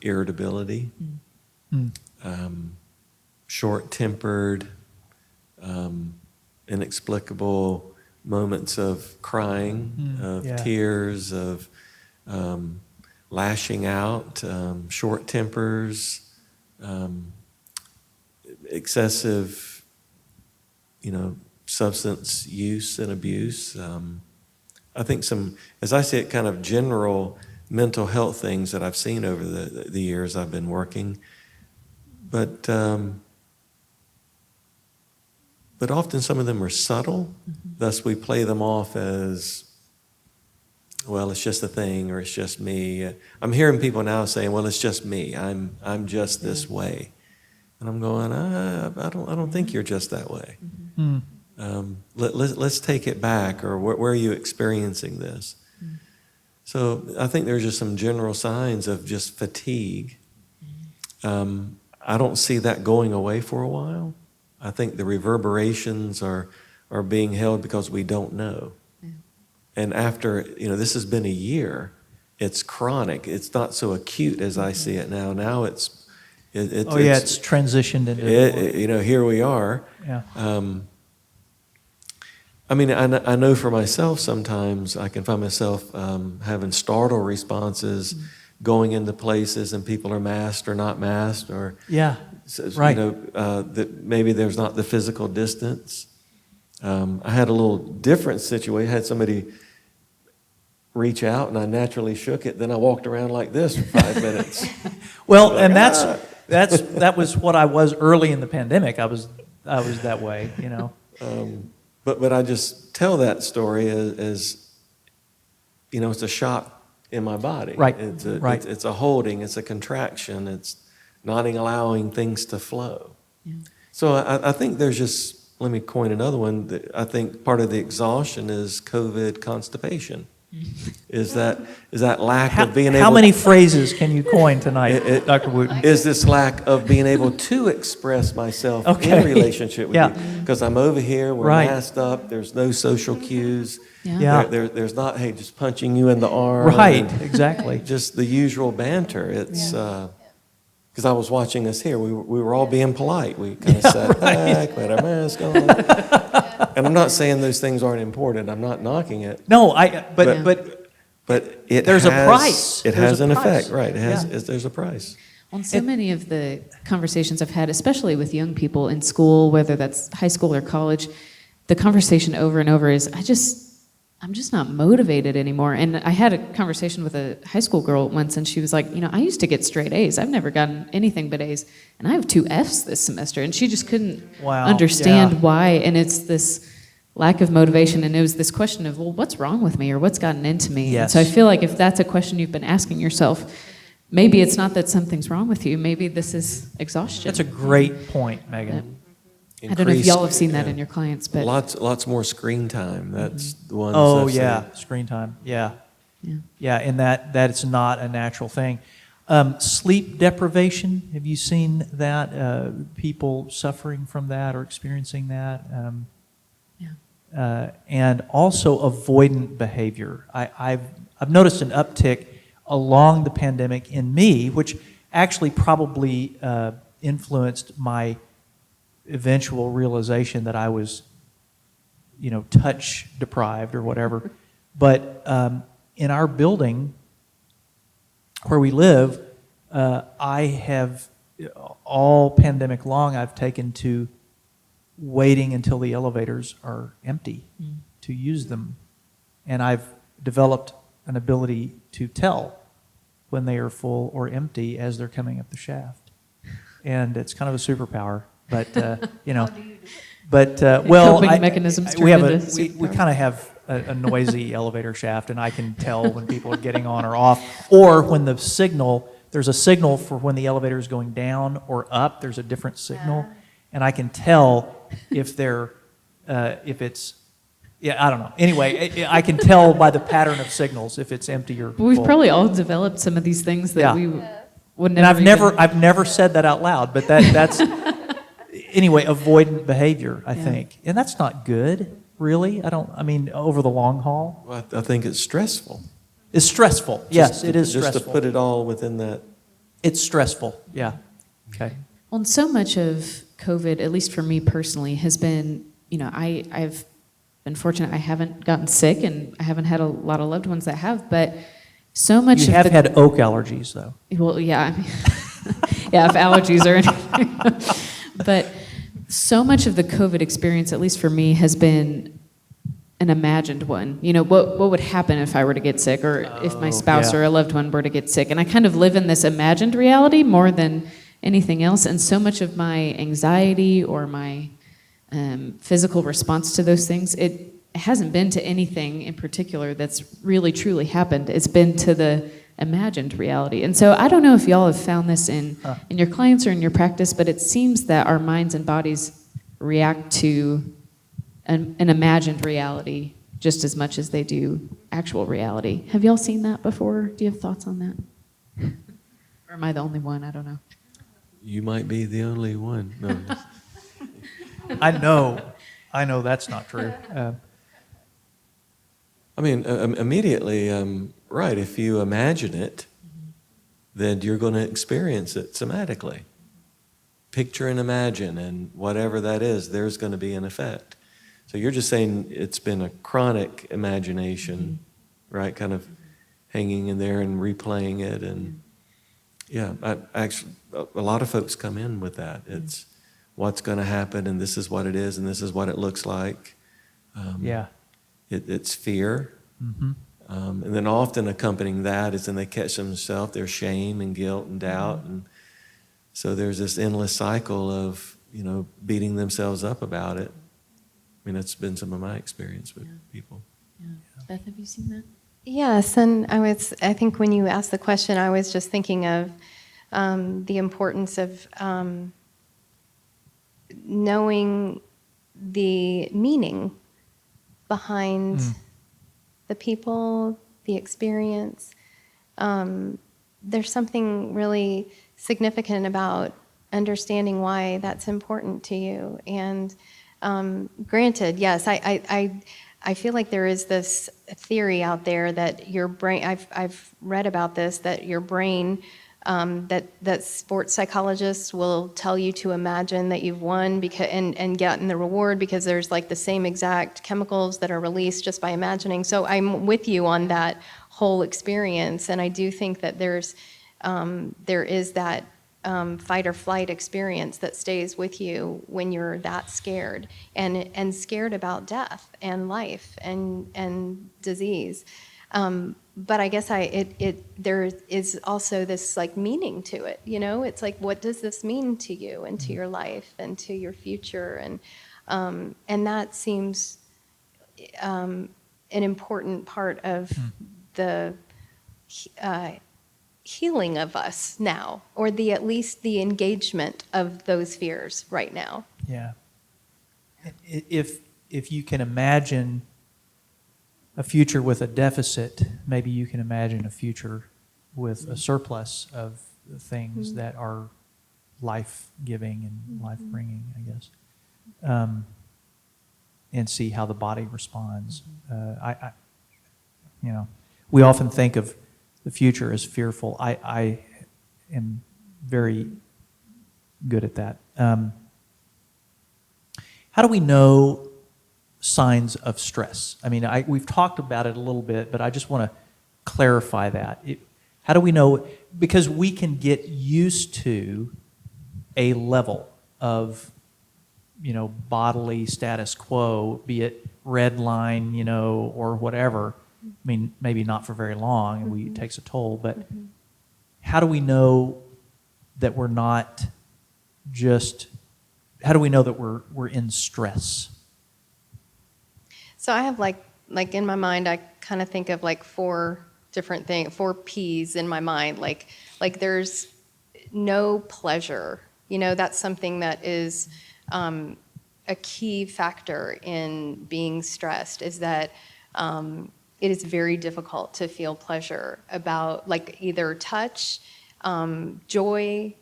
irritability, short-tempered, inexplicable moments of crying, of tears, of lashing out, short tempers, excessive, substance use and abuse. I think as I see it, kind of general mental health things that I've seen over the years I've been working. But often some of them are subtle, thus we play them off as, well, it's just a thing, or it's just me. I'm hearing people now saying, well, it's just me. I'm just this way. And I'm going, I don't think you're just that way. Let's take it back, or where are you experiencing this? So I think there's just some general signs of just fatigue. I don't see that going away for a while. I think the reverberations are being held because we don't know. And after, this has been a year, it's chronic. It's not so acute as I see it now. Now it's transitioned into here we are. Yeah. I know for myself sometimes I can find myself having startle responses, going into places and people are masked or not masked, or right. That maybe there's not the physical distance. I had a little different situation. I had somebody reach out and I naturally shook it. Then I walked around like this for 5 minutes. Well, and that was what I was early in the pandemic. I was that way, But I just tell that story as it's a shock in my body. Right. It's a holding. It's a contraction. It's not allowing things to flow. Yeah. So I think there's just. Let me coin another one. I think part of the exhaustion is COVID constipation. Is that lack of being able... How many phrases can you coin tonight, Dr. Wooten? Is this lack of being able to express myself in relationship with you? Because I'm over here, we're masked up, there's no social cues. There's not, hey, just punching you in the arm. Right, exactly. Just the usual banter. It's... Because I was watching us here, we were all being polite. We kind of sat back, had our mask on. And I'm not saying those things aren't important. I'm not knocking it. No, but it there's a price. It has an effect, right? There's a price. Well, and so many of the conversations I've had, especially with young people in school, whether that's high school or college, the conversation over and over is, I'm just not motivated anymore. And I had a conversation with a high school girl once, and she was like, I used to get straight A's. I've never gotten anything but A's. And I have 2 F's this semester. And she just couldn't understand why. And it's this lack of motivation. And it was this question of, well, what's wrong with me, or what's gotten into me? Yes. And so I feel like if that's a question you've been asking yourself, maybe it's not that something's wrong with you. Maybe this is exhaustion. That's a great point, Megan. I don't know if y'all have seen that in your clients, but lots more screen time. That's the one. Oh yeah, screen time. Yeah, and that it's not a natural thing. Sleep deprivation. Have you seen that? People suffering from that or experiencing that. And also avoidant behavior. I've noticed an uptick along the pandemic in me, which actually probably influenced my eventual realization that I was, touch deprived or whatever. But in our building where we live, I have, all pandemic long, I've taken to waiting until the elevators are empty to use them. And I've developed an ability to tell when they are full or empty as they're coming up the shaft. And it's kind of a superpower. But coping mechanisms we kind superpower. of have a noisy elevator shaft, and I can tell when people are getting on or off, or when the there's a signal for when the elevator is going down or up. There's a different signal, and I can tell if it's, yeah, I don't know. Anyway, I can tell by the pattern of signals if it's empty or But we've full. probably all developed some of these things that Yeah. we would And never. I've never said that out loud, but that's anyway, avoidant behavior, I think, and that's not good, really. I mean, over the long haul, Well, I think it's stressful. it's stressful. Yes, it is Just to stressful. put it all within that. It's stressful. Yeah. Okay. Well, and so much of COVID, at least for me personally, has been, I've been fortunate. I haven't gotten sick, and I haven't had a lot of loved ones that have. But so much You of have the, had oak allergies, though. well, yeah, I mean, yeah, if allergies or anything. But so much of the COVID experience, at least for me, has been an imagined one. What would happen if I were to get sick, or if my spouse yeah. or a loved one were to get sick? And I kind of live in this imagined reality more than anything else. And so much of my anxiety or my physical response to those things, it hasn't been to anything in particular that's really truly happened. It's been to the imagined reality. And so I don't know if y'all have found this in your clients or in your practice, but it seems that our minds and bodies react to an imagined reality just as much as they do actual reality. Have y'all seen that before? Do you have thoughts on that? Or am I the only one? I don't know. You might be the only one. No. I know that's not true. I mean, immediately, right, if you imagine it, then you're going to experience it somatically. Picture and imagine, and whatever that is, there's going to be an effect. So you're just saying it's been a chronic imagination, right, kind of hanging in there and replaying it. And yeah, actually, a lot of folks come in with that. It's what's going to happen, and this is what it is, and this is what it looks like. Yeah. It's fear. Mm-hmm. And then often accompanying that is then they catch themselves, their shame and guilt and doubt. And so there's this endless cycle of, beating themselves up about it. I mean, that's been some of my experience with people. Yeah. Beth, have you seen that? Yes, and I think when you asked the question, I was just thinking of the importance of knowing the meaning behind the people, the experience. There's something really significant about understanding why that's important to you. And granted, yes, I feel like there is this theory out there that your brain, I've read about this, that your brain, that sports psychologists will tell you to imagine that you've won and gotten the reward because there's like the same exact chemicals that are released just by imagining. So I'm with you on that whole experience, and I do think that there is that fight or flight experience that stays with you when you're that scared and scared about death and life and disease. But I guess there is also this like meaning to it, It's like, what does this mean to you and to your life and to your future? And that seems an important part of the healing of us now, or at least the engagement of those fears right now. Yeah. If you can imagine a future with a deficit, maybe you can imagine a future with a surplus of things that are life-giving and life-bringing, I guess, and see how the body responds. We often think of the future as fearful. I am very good at that. How do we know signs of stress? I mean, we've talked about it a little bit, but I just want to clarify that. How do we know? Because we can get used to a level of, bodily status quo, be it red line, or whatever. I mean, maybe not for very long, and it takes a toll, but how do we know that we're not just, how do we know that we're in stress? So I have like in my mind, I kind of think of like four different things, 4 P's in my mind. Like Like there's no pleasure. That's something that is a key factor in being stressed, is that it is very difficult to feel pleasure about like either touch, joy,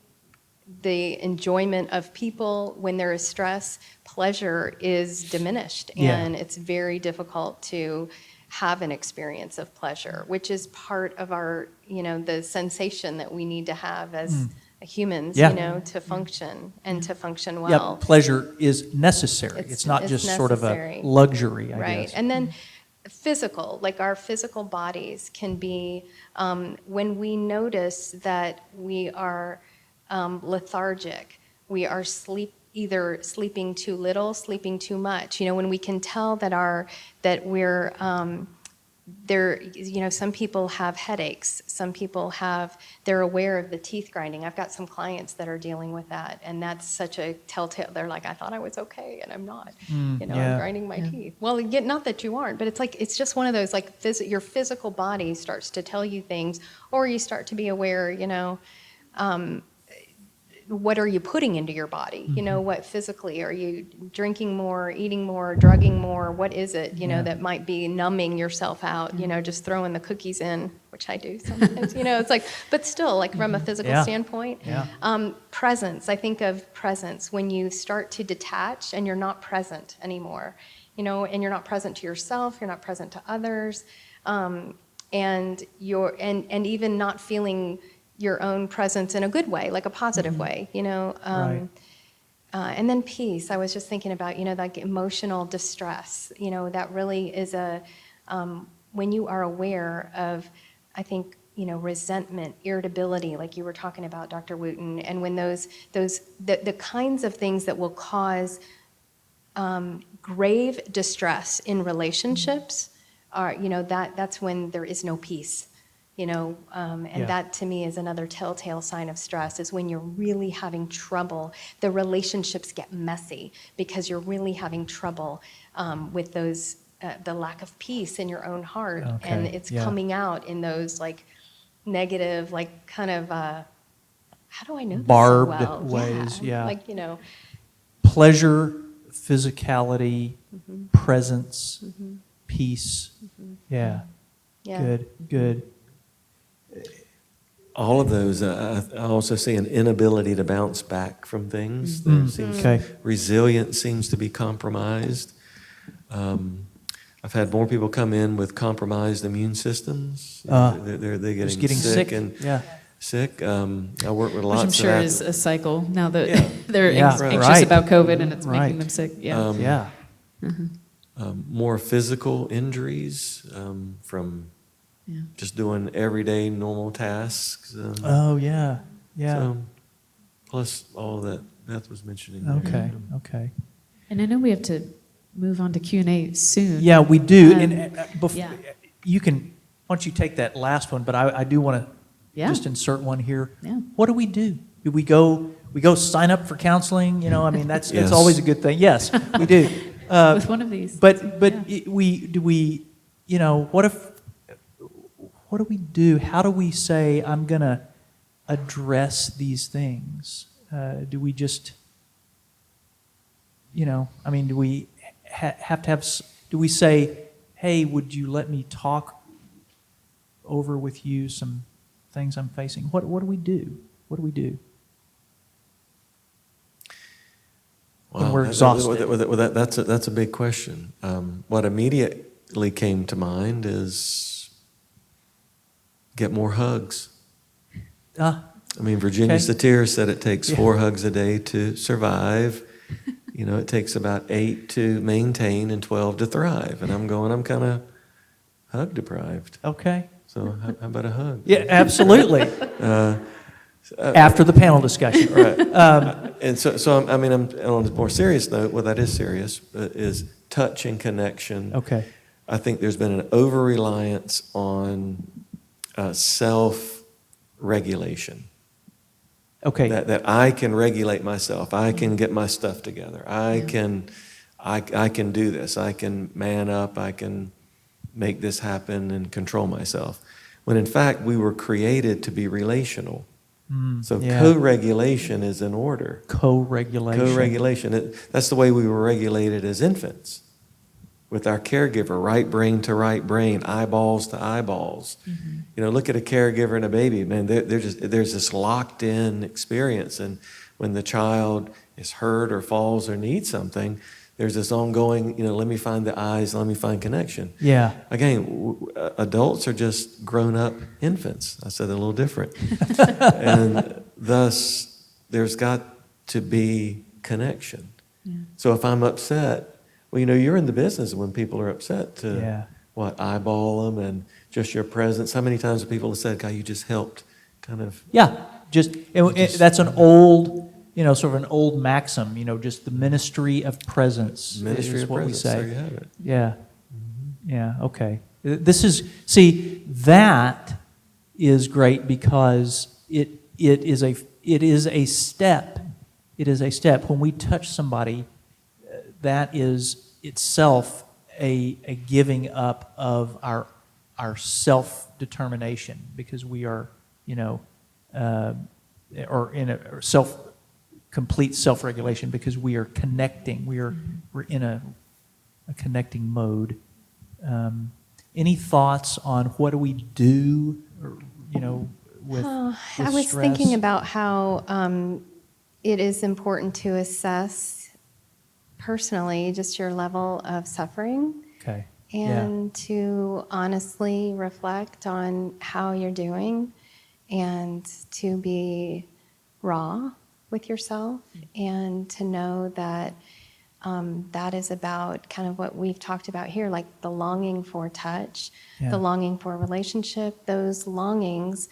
the enjoyment of people. When there is stress, pleasure is diminished, and it's very difficult to have an experience of pleasure, which is part of our, the sensation that we need to have as humans, to function and to function well. Yeah, pleasure is necessary. It's not just sort of necessary. a luxury, I Right. guess. And then physical, like our physical bodies can be, when we notice that we are lethargic, we are either sleeping too little, sleeping too much. When we can tell that we're some people have headaches, some people they're aware of the teeth grinding. I've got some clients that are dealing with that, and that's such a telltale. They're like, I thought I was okay, and I'm not. I'm grinding my teeth. Well, not that you aren't, but it's just one of those, like, your physical body starts to tell you things, or you start to be aware, what are you putting into your body? What physically, are you drinking more, eating more, drugging more? What is it, that might be numbing yourself out, just throwing the cookies in, which I do sometimes, it's like, but still, like from a physical standpoint. Presence, I think of presence when you start to detach and you're not present anymore, and you're not present to yourself, you're not present to others, and even not feeling your own presence in a good way, like a positive way, Right. And then peace. I was just thinking about, like emotional distress, that really is when you are aware of, I think, resentment, irritability, like you were talking about, Dr. Wooten, and when the kinds of things that will cause grave distress in relationships are, that's when there is no peace. That to me is another telltale sign of stress, is when you're really having trouble. The relationships get messy because you're really having trouble with those, the lack of peace in your own heart. Okay, And it's coming out in those like negative, like kind of, how do I know this so Barbed well? ways, yeah. Like, Pleasure, physicality, presence, peace. Yeah. yeah. Good. All of those, I also see an inability to bounce back from things. There seems Okay. resilience seems to be compromised. I've had more people come in with compromised immune systems. They're Just getting sick sick. and Yeah. sick. I work with Which lots I'm sure of is a cycle now that Yeah. they're Yeah, anxious right. about COVID and it's Right. making them sick. Yeah. Yeah. more physical injuries from Yeah. just doing everyday normal tasks. Oh, yeah. Yeah. So, plus all that Beth was mentioning. there. Okay. And I know we have to move on to Q&A soon. Yeah, we do. Um, And yeah. you can, why don't you take that last one, but I do want to Yeah. just insert one here. Yeah. What do? Do we go sign up for counseling? That's Yes. always a good thing. Yes, we do. With one of these. But Yeah. what do we do? How do we say, I'm going to address these things? Do we just, do we have to have, do we say, hey, would you let me talk over with you some things I'm facing? What do we do? What do we do? When we're exhausted. That's a big question. What immediately came to mind is get more hugs. Virginia Okay. Satir said it takes 4 hugs a day to survive. It takes about 8 to maintain and 12 to thrive. And I'm kind of hug deprived. Okay. So how about a hug? Yeah, absolutely. After the panel discussion. Right. And so I'm on a more serious note, well, that is serious, is touch and connection. Okay. I think there's been an over-reliance on self-regulation. Okay. That I can regulate myself. I can get my stuff together. I can do this. I can man up. I can make this happen and control myself. when in fact we were created to be relational. So yeah. co-regulation is in order. Co-regulation. Co-regulation. That's the way we were regulated as infants, with our caregiver, right brain to right brain, eyeballs to eyeballs. Look at a caregiver and a baby. Man, there's this locked-in experience, and when the child is hurt or falls or needs something, there's this ongoing, let me find the eyes, let me find connection. Yeah. Again, adults are just grown-up infants. I said it a little different. And thus, there's got to be connection. Yeah. So if I'm upset, well, you're in the business when people are upset to, eyeball them and just your presence. How many times have people said, God, you just helped kind of... Yeah, that's an old... sort of an old maxim, just the ministry of presence. Ministry is of what presence, we say. there you have it. Yeah. Yeah, okay. That is great because it is a step. It is a step. When we touch somebody, that is itself a giving up of our self-determination, because we are, or in a complete self-regulation, because we are connecting. We're in a connecting mode. Any thoughts on what do we do, with I was stress? thinking about how it is important to assess personally just your level of suffering. Okay. And to honestly reflect on how you're doing, and to be raw with yourself, and to know that that is about kind of what we've talked about here, like the longing for touch, the longing for a relationship. Those longings,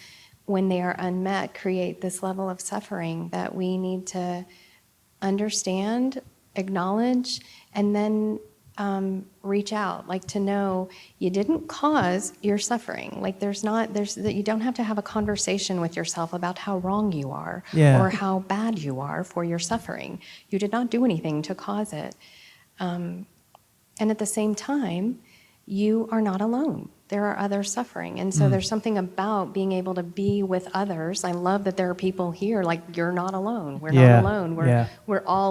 when they are unmet, create this level of suffering that we need to understand, acknowledge, and then reach out, like to know you didn't cause your suffering. Like you don't have to have a conversation with yourself about how wrong you are or how bad you are for your suffering. You did not do anything to cause it. And at the same time, you are not alone. There are others suffering. And so there's something about being able to be with others. I love that there are people here, like, you're not alone. We're not alone.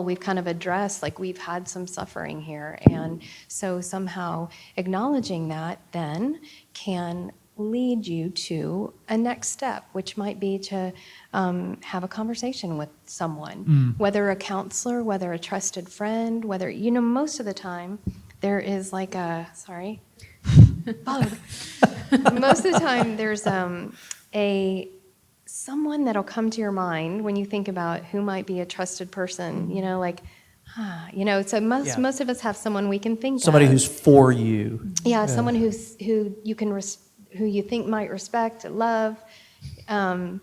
We've kind of addressed, like, we've had some suffering here. And so somehow acknowledging that then can lead you to a next step, which might be to have a conversation with someone, whether a counselor, whether a trusted friend, whether, most of the time there is like bug. Most of the time there's someone that'll come to your mind when you think about who might be a trusted person, so most of us have someone we can think Somebody of. who's for you. Yeah, someone who you think might respect, love, and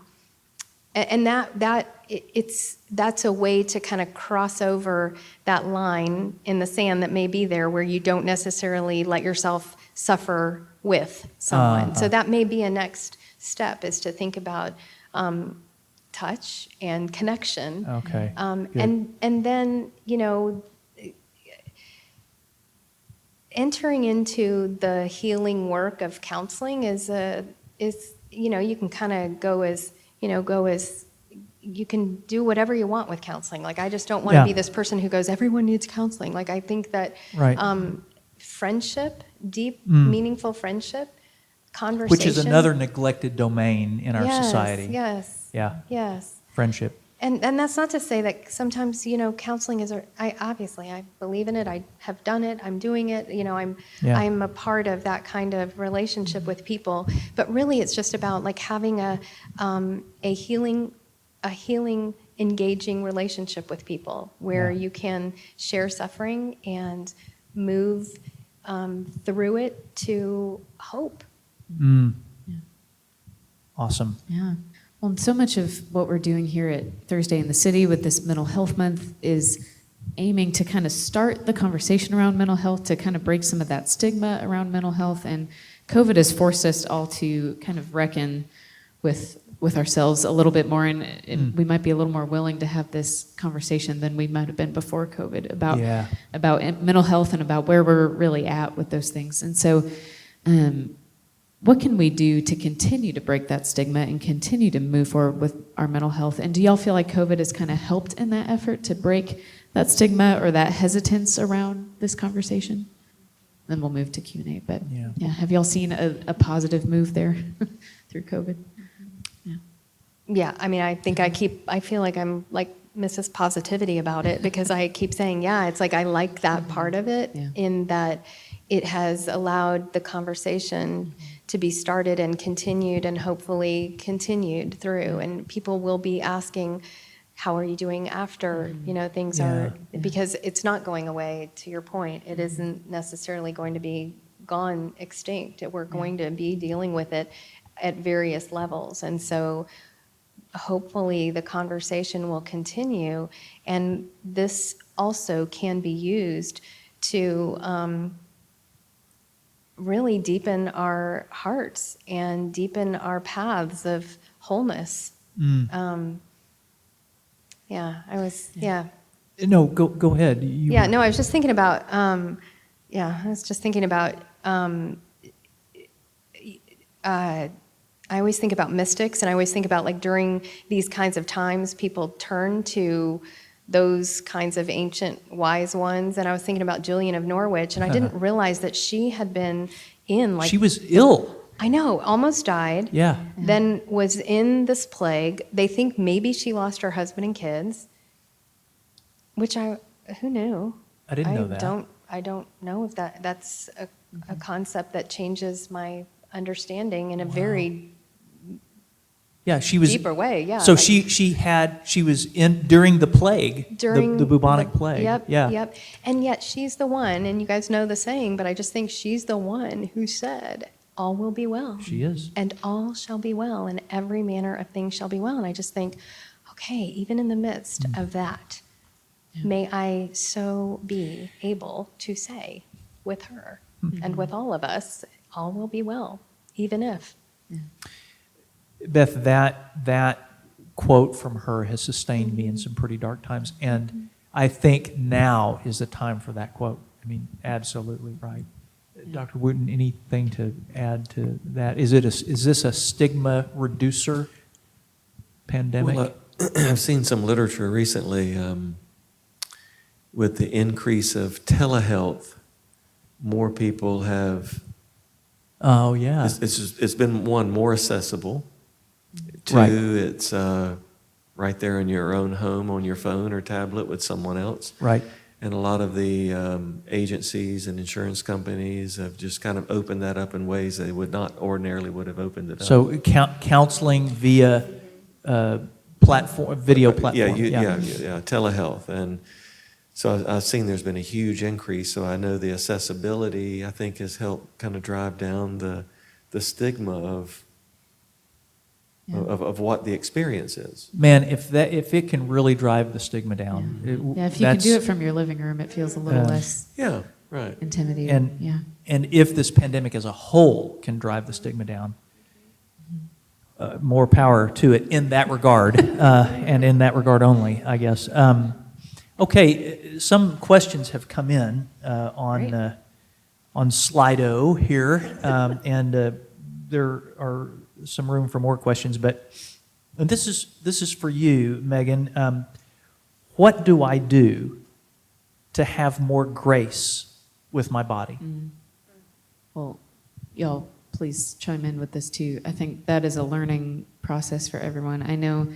that's a way to kind of cross over that line in the sand that may be there, where you don't necessarily let yourself suffer with someone. So that may be a next step, is to think about touch and connection. Okay. And then entering into the healing work of counseling is you can kind of go as you can do whatever you want with counseling. Like, I just don't want to be this person who goes, everyone needs counseling. Like, I think that friendship, deep, meaningful friendship, conversation. Which is another neglected domain in our society. Yes. Yeah. Yes. Friendship. And that's not to say that sometimes, counseling is, I believe in it. I have done it. I'm doing it. I'm a part of that kind of relationship with people. But really, it's just about, like, having a healing, engaging relationship with people, where you can share suffering and move through it to hope. Awesome. Yeah. Well, and so much of what we're doing here at Thursday in the City with this Mental Health Month is aiming to kind of start the conversation around mental health, to kind of break some of that stigma around mental health. And COVID has forced us all to kind of reckon with ourselves a little bit more, and we might be a little more willing to have this conversation than we might have been before COVID about mental health and about where we're really at with those things. And so what can we do to continue to break that stigma and continue to move forward with our mental health? And do y'all feel like COVID has kind of helped in that effort to break that stigma or that hesitance around this conversation? Then we'll move to Q&A. But yeah, have y'all seen a positive move there through COVID? Yeah, I mean, I think I feel like I'm like Mrs. Positivity about it because I keep saying, yeah, it's like I like that part of it in that it has allowed the conversation to be started and continued and hopefully continued through. And people will be asking, how are you doing after, things are, because it's not going away, to your point. It isn't necessarily going to be gone extinct. We're going to be dealing with it at various levels. And so hopefully the conversation will continue, and this also can be used to really deepen our hearts and deepen our paths of wholeness. No, go ahead. I was just thinking about, I always think about mystics, and I always think about like during these kinds of times, people turn to those kinds of ancient wise ones. And I was thinking about Julian of Norwich, and I didn't realize that she had been in like... She was ill. I know, almost died. Yeah. Then was in this plague. They think maybe she lost her husband and kids, who knew? I didn't know that. I don't know if that's a concept that changes my understanding in a very she was deeper way. Yeah. So she was in during the plague, during the bubonic plague. Yep. And yet she's the one, and you guys know the saying, but I just think she's the one who said, all will be well. She is. And all shall be well, and every manner of things shall be well. And I just think, okay, even in the midst of that, may I so be able to say with her and with all of us, all will be well, even if. Beth, that quote from her has sustained me in some pretty dark times, and I think now is the time for that quote. I mean, absolutely right. Dr. Wooten, anything to add to that? Is this a stigma reducer pandemic? Well, I've seen some literature recently with the increase of telehealth. More people have. Oh yeah. It's been one more accessible. Two, right. It's right there in your own home on your phone or tablet with someone else. Right. And a lot of the agencies and insurance companies have just kind of opened that up in ways they would not ordinarily would have opened it up. So counseling via video platform. Yeah, telehealth. And so I've seen there's been a huge increase. So I know the accessibility, I think, has helped kind of drive down the stigma of what the experience is. Man, if it can really drive the stigma down. If you can do it from your living room, it feels a little less intimidating. And if this pandemic as a whole can drive the stigma down, more power to it in that regard, and in that regard only, I guess. Okay, some questions have come in on Slido here, and there are some room for more questions. But this is for you, Megan. What do I do to have more grace with my body? Well, y'all, please chime in with this too. I think that is a learning process for everyone. I know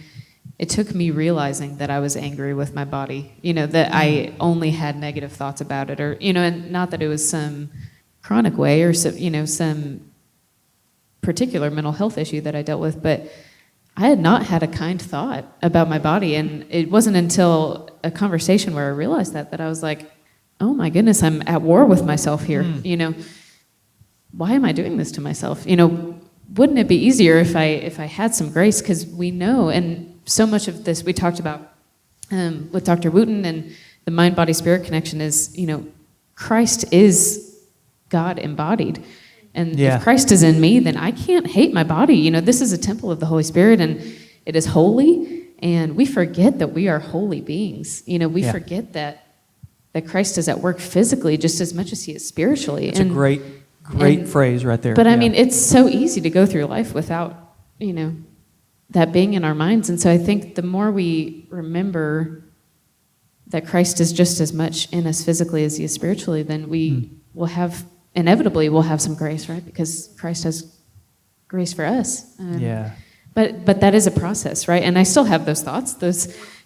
it took me realizing that I was angry with my body, that I only had negative thoughts about it, or, and not that it was some chronic way or some particular mental health issue that I dealt with, but I had not had a kind thought about my body. And it wasn't until a conversation where I realized that I was like, oh my goodness, I'm at war with myself here. Why am I doing this to myself? Wouldn't it be easier if I had some grace? Because we know, and so much of this we talked about with Dr. Wooten and the mind-body-spirit connection is, Christ is God embodied. And if Christ is in me, then I can't hate my body. This is a temple of the Holy Spirit, and it is holy, and we forget that we are holy beings. We forget that Christ is at work physically just as much as he is spiritually. It's a Great phrase right there. But I Yeah. mean, it's so easy to go through life without, that being in our minds. And so I think the more we remember that Christ is just as much in us physically as he is spiritually, then we will have, inevitably, we'll have some grace, right? Because Christ has grace for us. Yeah. But that is a process, right? And I still have those thoughts.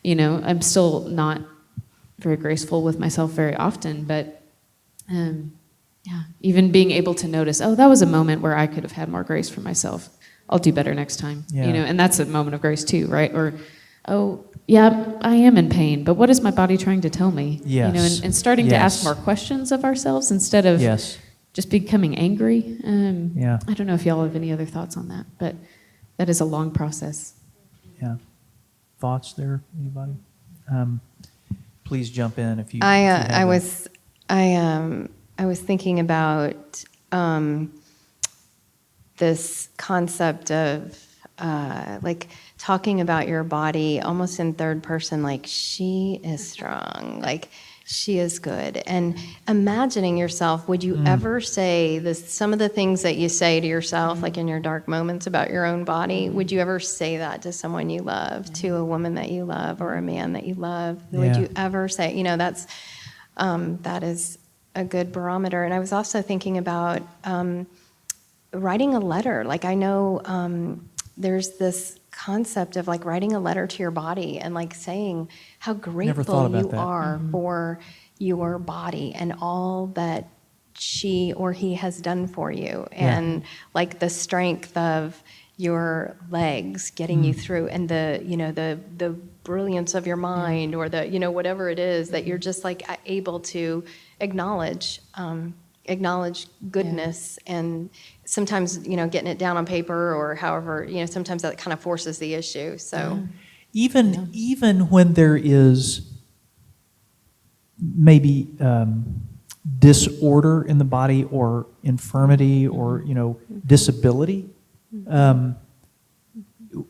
I'm still not very graceful with myself very often, but even being able to notice, oh, that was a moment where I could have had more grace for myself. I'll do better next time. Yeah. And that's a moment of grace too, right? Or, oh, yeah, I am in pain, but what is my body trying to tell me? Yes. And starting to ask Yes. more questions of ourselves instead of Yes. just becoming angry. Yeah. I don't know if y'all have any other thoughts on that, but that is a long process. Yeah. Thoughts there, anybody? Please jump in if you. I if you have I any. was thinking about this concept of like talking about your body almost in third person, like she is strong, like she is good, and imagining yourself. Would you ever say this? Some of the things that you say to yourself, like in your dark moments about your own body, would you ever say that to someone you love, to a woman that you love, or a man that you love? Would Yeah. you ever say, that's that is a good barometer. And I was also thinking about writing a letter. Like I know there's this concept of like writing a letter to your body and like saying how thought grateful about you that. are for your body and all that she or he has done for you, and like the strength of your legs getting you through, and the brilliance of your mind, or the whatever it is that you're just like able to acknowledge goodness. And sometimes getting it down on paper or however, sometimes that kind of forces the issue. So Even when there is maybe disorder in the body or infirmity or disability,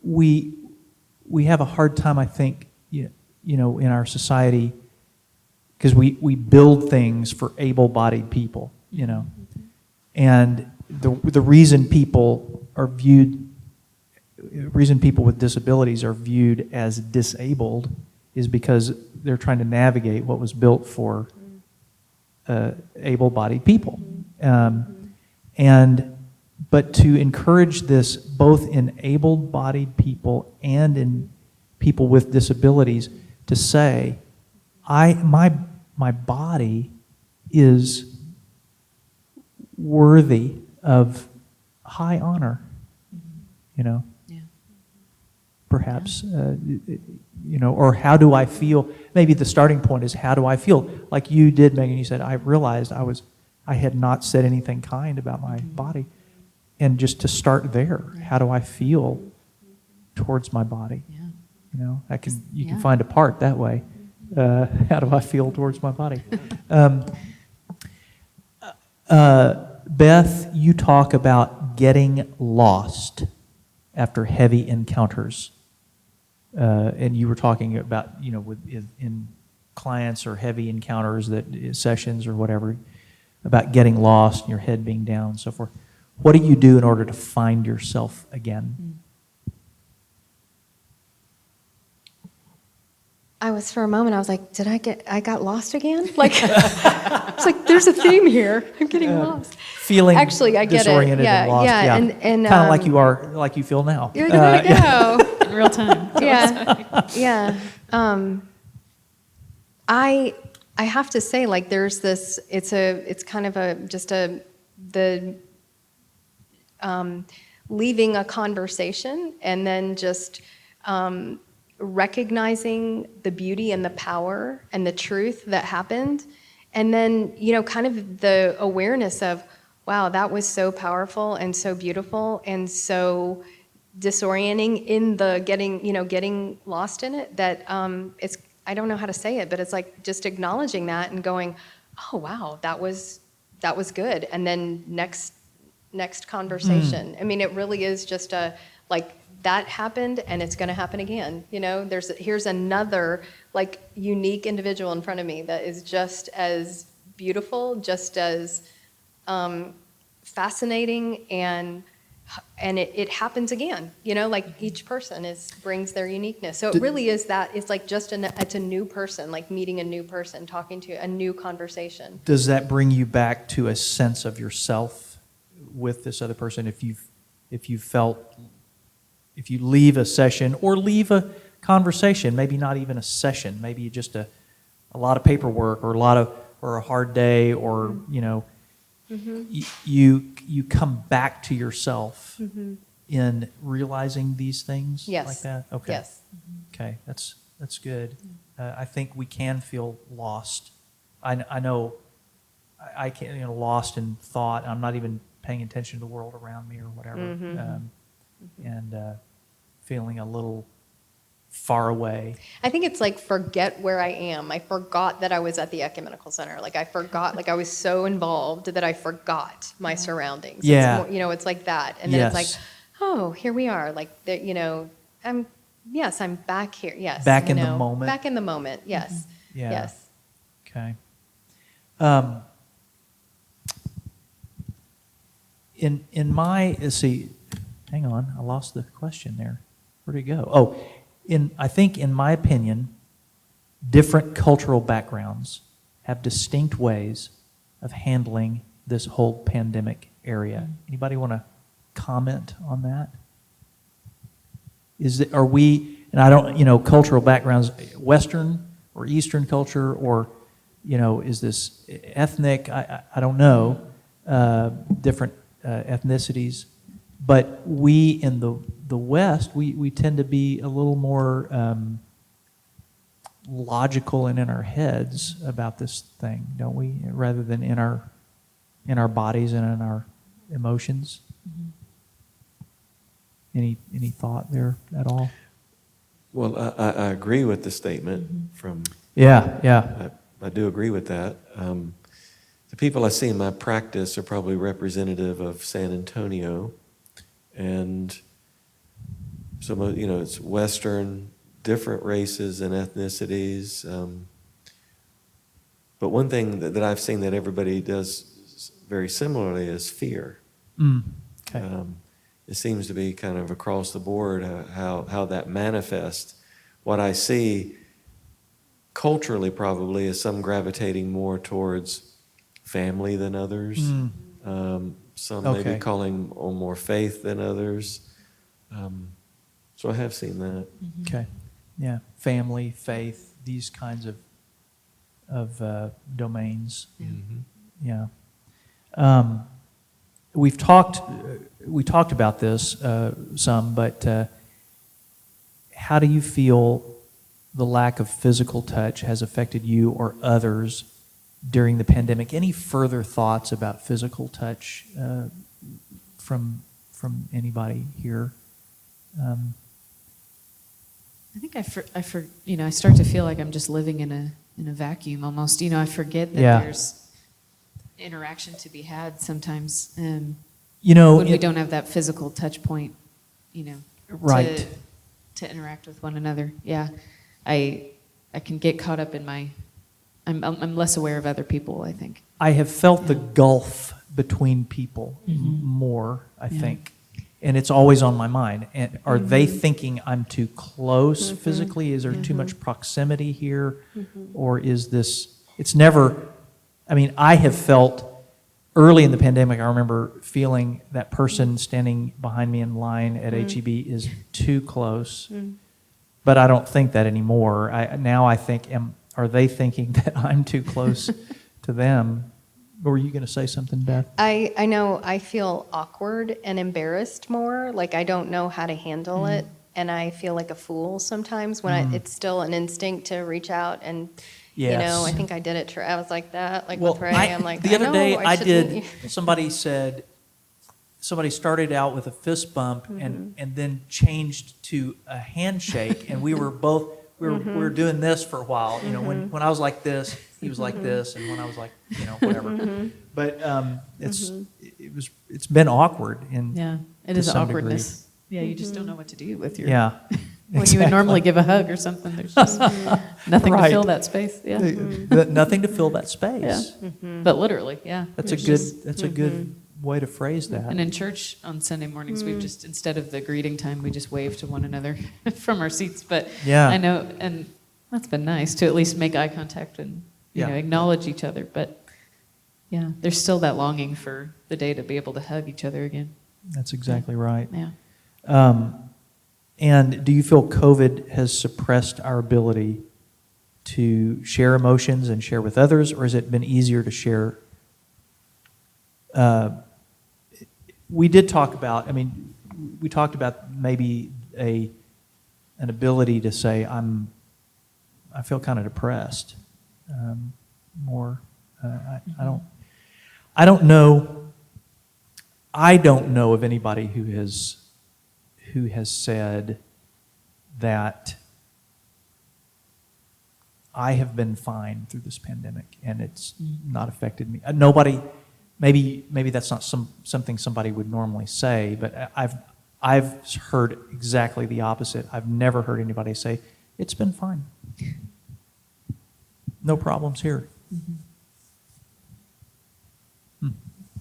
we have a hard time, I think, in our society, because we build things for able-bodied people, and the reason people with disabilities are viewed as disabled is because they're trying to navigate what was built for able-bodied people. But to encourage this both in able-bodied people and in people with disabilities, to say, my body is worthy of high honor, perhaps, or how do I feel? Maybe the starting point is, how do I feel? Like you did, Megan, you said, I realized I had not said anything kind about my body. And just to start there, how do I feel towards my body? You can find a part that way. How do I feel towards my body? Beth, you talk about getting lost after heavy encounters. And you were talking about, in clients or heavy encounters, sessions or whatever, about getting lost and your head being down and so forth. What do you do in order to find yourself again? I was, for a moment, I was like, I got lost again? Like, it's like, there's a theme here. I'm getting lost. Feeling Actually, I get it. disoriented and lost. Yeah. And kind of like you feel now. There we go. In real time. Yeah. I have to say, like, there's this. It's kind of leaving a conversation and then just recognizing the beauty and the power and the truth that happened, and then kind of the awareness of, wow, that was so powerful and so beautiful and so disorienting in the getting lost in it, that it's, I don't know how to say it, but it's like just acknowledging that and going, oh wow, that was good, and then next conversation. I mean, it really is just that happened and it's going to happen again. Here's another unique individual in front of me that is just as beautiful, just as fascinating, and it happens again, like each person brings their uniqueness. So it really is that, it's like it's a new person, like meeting a new person, talking to a new conversation. Does that bring you back to a sense of yourself with this other person? If you leave a session or leave a conversation, maybe not even a session, maybe just a lot of paperwork or a hard day, or you come back to yourself in realizing these things like that? Okay. Yes. Okay, that's good. I think we can feel lost. I know I can, lost in thought. I'm not even paying attention to the world around me or whatever, and feeling a little far away. I think it's like forget where I am. I forgot that I was at the ecumenical center. Like I forgot, like I was so involved that I forgot my surroundings. Yeah. It's more, it's like that. And then it's like, oh, here we are. Like, I'm back here. Yes. Back in the moment. Back in the moment. Yes. Yeah. Yes. Okay. In my, let's see, hang on, I lost the question there. Where'd it go? Oh, I think, in my opinion, different cultural backgrounds have distinct ways of handling this whole pandemic area. Anybody want to comment on that? And I don't, cultural backgrounds, Western or Eastern culture, or, is this ethnic? I don't know, different ethnicities. But we in the West, we tend to be a little more logical and in our heads about this thing, don't we? Rather than in our bodies and in our emotions. Any thought there at all? Well, I agree with the statement from. Yeah. I do agree with that. The people I see in my practice are probably representative of San Antonio. And some of, it's Western, different races and ethnicities. But one thing that I've seen that everybody does very similarly is fear. Okay. It seems to be kind of across the board how that manifests. What I see culturally probably is some gravitating more towards family than others. Some maybe calling on more faith than others. So I have seen that. Okay. Yeah. Family, faith, these kinds of domains. Yeah. We talked about this some, but how do you feel the lack of physical touch has affected you or others during the pandemic? Any further thoughts about physical touch from anybody here? I think I start to feel like I'm just living in a vacuum almost. I forget that there's interaction to be had sometimes. When we don't have that physical touch point, right, to interact with one another. Yeah, I can get caught up in I'm less aware of other people, I think. I have felt the gulf between people more, I think. And it's always on my mind. And are they thinking I'm too close physically? Is there too much proximity here? Or is this, it's never, I have felt early in the pandemic, I remember feeling that person standing behind me in line at HEB is too close. But I don't think that anymore. Now I think, are they thinking that I'm too close to them? Were you going to say something, Beth? I know I feel awkward and embarrassed more. Like I don't know how to handle it. And I feel like a fool sometimes when it's still an instinct to reach out and, I think I did it. I was like that, like with Ray. I'm like, the other day I shouldn't. did, somebody started out with a fist bump and then changed to a handshake. And we were both, we were doing this for a while. When I was like this, he was like this, and when I was like, whatever. But it's been awkward. It is awkwardness. Yeah, you just don't know what to do with your. Yeah. When you would normally give a hug or something, there's just nothing to fill that space. Yeah. Nothing to fill that space. Yeah. But literally, yeah. That's a good way to phrase that. And in church on Sunday mornings, we've just, instead of the greeting time, we just wave to one another from our seats. But Yeah. I know, and that's been nice to at least make eye contact and, Yeah. acknowledge each other. But yeah, there's still that longing for the day to be able to hug each other again. That's exactly right. Yeah. And do you feel COVID has suppressed our ability to share emotions and share with others, or has it been easier to share? We did talk about, we talked about maybe an ability to say, I feel kind of depressed. More, I don't know of anybody who has said that I have been fine through this pandemic and it's not affected me. Nobody, maybe that's not something somebody would normally say, but I've heard exactly the opposite. I've never heard anybody say, it's been fine. No problems here.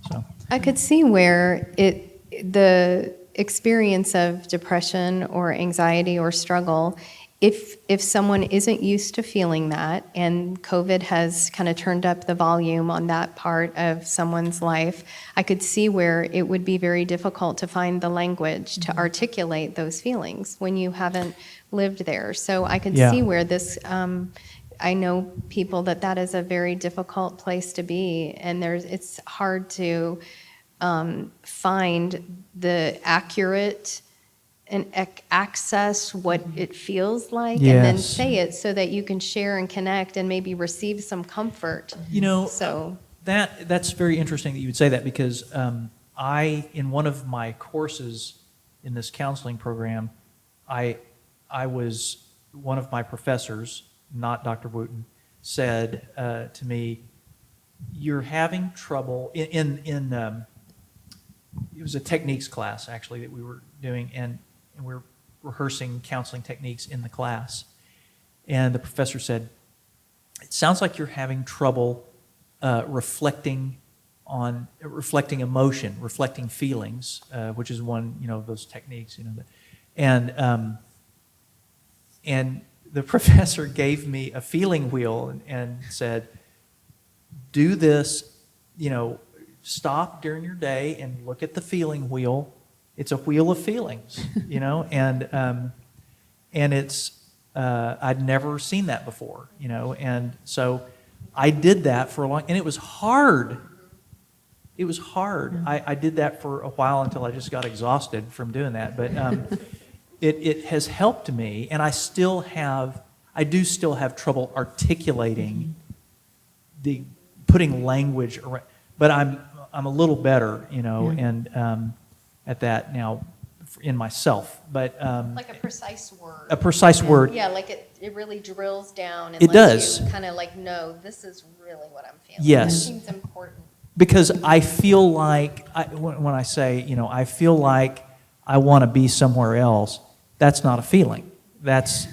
So. I could see where the experience of depression or anxiety or struggle, if someone isn't used to feeling that and COVID has kind of turned up the volume on that part of someone's life, I could see where it would be very difficult to find the language to articulate those feelings when you haven't lived there. So I could see where this, I know people that is a very difficult place to be, and it's hard to find the accurate and access what it feels like, and then say it so that you can share and connect and maybe receive some comfort. That's very interesting that you would say that, because in one of my courses in this counseling program, I was, one of my professors, not Dr. Wooten, said to me, you're having trouble in it was a techniques class actually that we were doing, and we were rehearsing counseling techniques in the class. And the professor said, it sounds like you're having trouble reflecting emotion, reflecting feelings, which is one, of those techniques, and the professor gave me a feeling wheel and said, do this, stop during your day and look at the feeling wheel. It's a wheel of feelings, and it's, I'd never seen that before, and so I did that for a long, and it was hard. It was hard. I did that for a while until I just got exhausted from doing that, but it has helped me, and I do still have trouble articulating putting language around, but I'm a little better, and at that now in myself. But Like a precise word. a precise word. Yeah, like it really drills down and It lets does. you kind of like know this is really what I'm feeling. Yes. That seems important. Because I feel like, when I say, I feel like I want to be somewhere else, that's not a feeling. That's,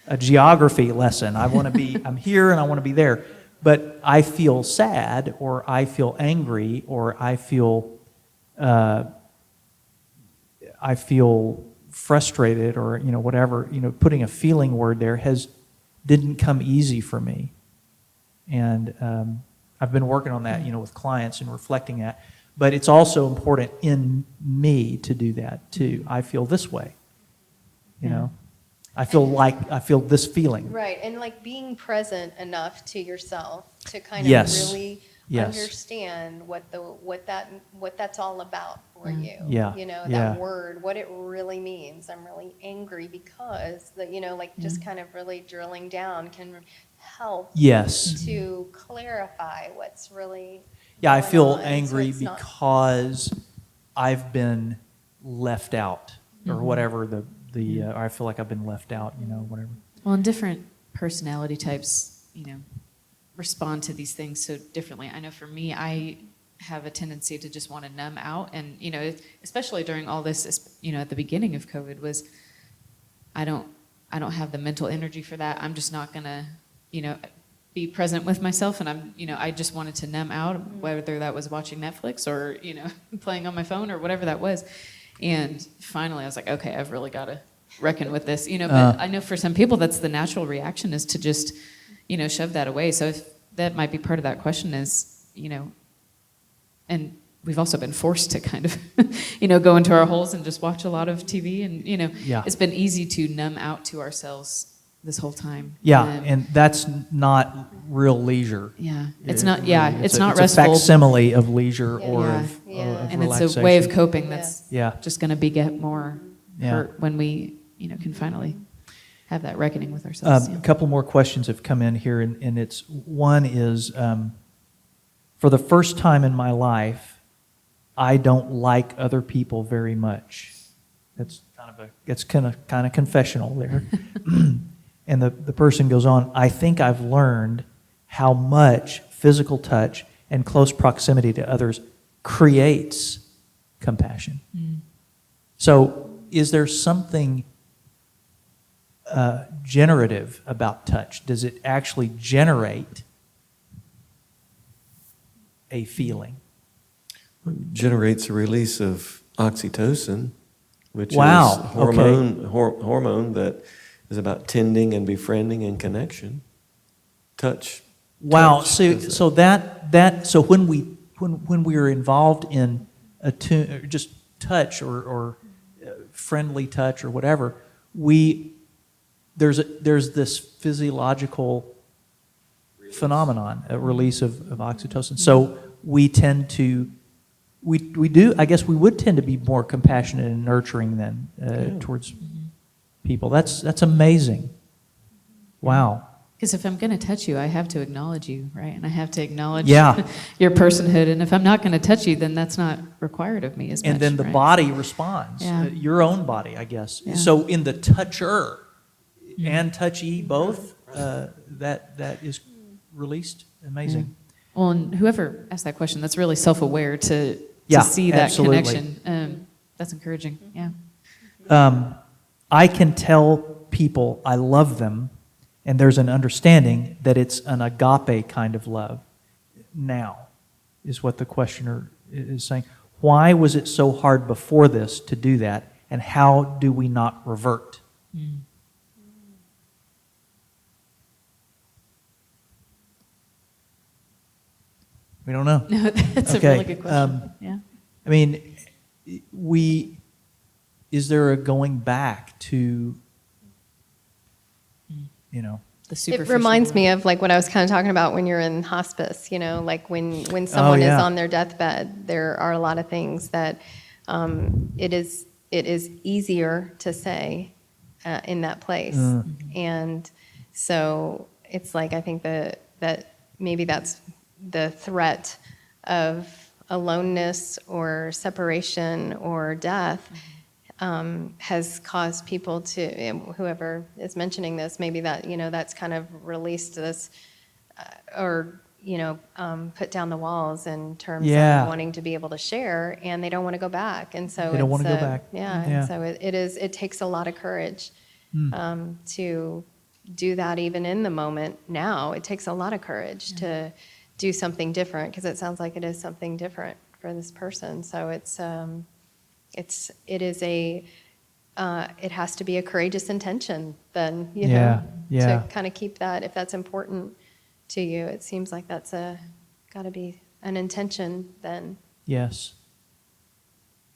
a geography lesson. I'm here and I want to be there. But I feel sad, or I feel angry, or I feel frustrated, or, whatever, putting a feeling word there didn't come easy for me. And I've been working on that, with clients and reflecting that. But it's also important in me to do that too. I feel this way, I feel this feeling. Right, and like being present enough to yourself to kind of Yes. really Yes. understand what that's all about for you. Yeah. That Yeah. word, what it really means. I'm really angry because just kind of really drilling down can help Yes. to clarify what's really Yeah, I going feel on, so angry it's not- because I've been left out, or whatever or I feel like I've been left out, whatever. Well, and different personality types, respond to these things so differently. I know for me, I have a tendency to just want to numb out, and especially during all this, at the beginning of COVID, was I don't have the mental energy for that. I'm just not gonna, be present with myself, and I just wanted to numb out, whether that was watching Netflix or, playing on my phone or whatever that was. And finally I was like, okay, I've really got to reckon with this, but I know for some people that's the natural reaction, is to just, shove that away. So if that might be part of that question is, and we've also been forced to kind of, go into our holes and just watch a lot of TV, and, it's been easy to numb out to ourselves this whole time. Yeah, and that's not real leisure. Yeah, it's not. Yeah, it's not it's restful. a facsimile of leisure or Yeah. of And relaxation. it's a way of coping that's Yeah. just going to beget more Yeah. hurt when we, can finally have that reckoning with ourselves. A couple more questions have come in here, and it's one is, for the first time in my life, I don't like other people very much. That's kind of confessional there. And the person goes on, I think I've learned how much physical touch and close proximity to others creates compassion. So is there something generative about touch? Does it actually generate a feeling? Generates a release of oxytocin, which Wow, is hormone that is about tending and befriending and connection. Touch. Wow. touch So is so when we are involved in just touch or friendly touch or whatever, there's this physiological phenomenon, a release of oxytocin. So we tend to we do, I guess we would tend to be more compassionate and nurturing than towards people. That's amazing. Wow. Because if I'm going to touch you, I have to acknowledge you, right? And I have to acknowledge Yeah. your personhood. And if I'm not going to touch you, then that's not required of me as much. And then the right? body responds, Yeah. your own body, I guess. Yeah. So in the toucher and touchy both, that is released. Amazing. Well, and whoever asked that question, that's really self-aware to Yeah, see that absolutely. connection. That's encouraging. Yeah. I can tell people I love them, and there's an understanding that it's an agape kind of love. Now, is what the questioner is saying. Why was it so hard before this to do that, and how do we not revert? We don't know. No, that's Okay, a really good question. Yeah. I mean, is there a going back to, The It superficial reminds love. me of like what I was kind of talking about when you're in hospice, like when someone is yeah. on their deathbed, there are a lot of things that it is easier to say in that place. And so it's like, I think that maybe that's the threat of aloneness or separation or death has caused people to, whoever is mentioning this, maybe that, that's kind of released this or, put down the walls in terms Yeah. of wanting to be able to share, and they don't want to go back. And so They don't want to go it's, back. Yeah. Yeah. And so it takes a lot of courage to do that even in the moment now. It takes a lot of courage to do something different, because it sounds like it is something different for this person. So it has to be a courageous intention then, Yeah, yeah. to kind of keep that, if that's important to you. It seems like that's got to be an intention then. yes,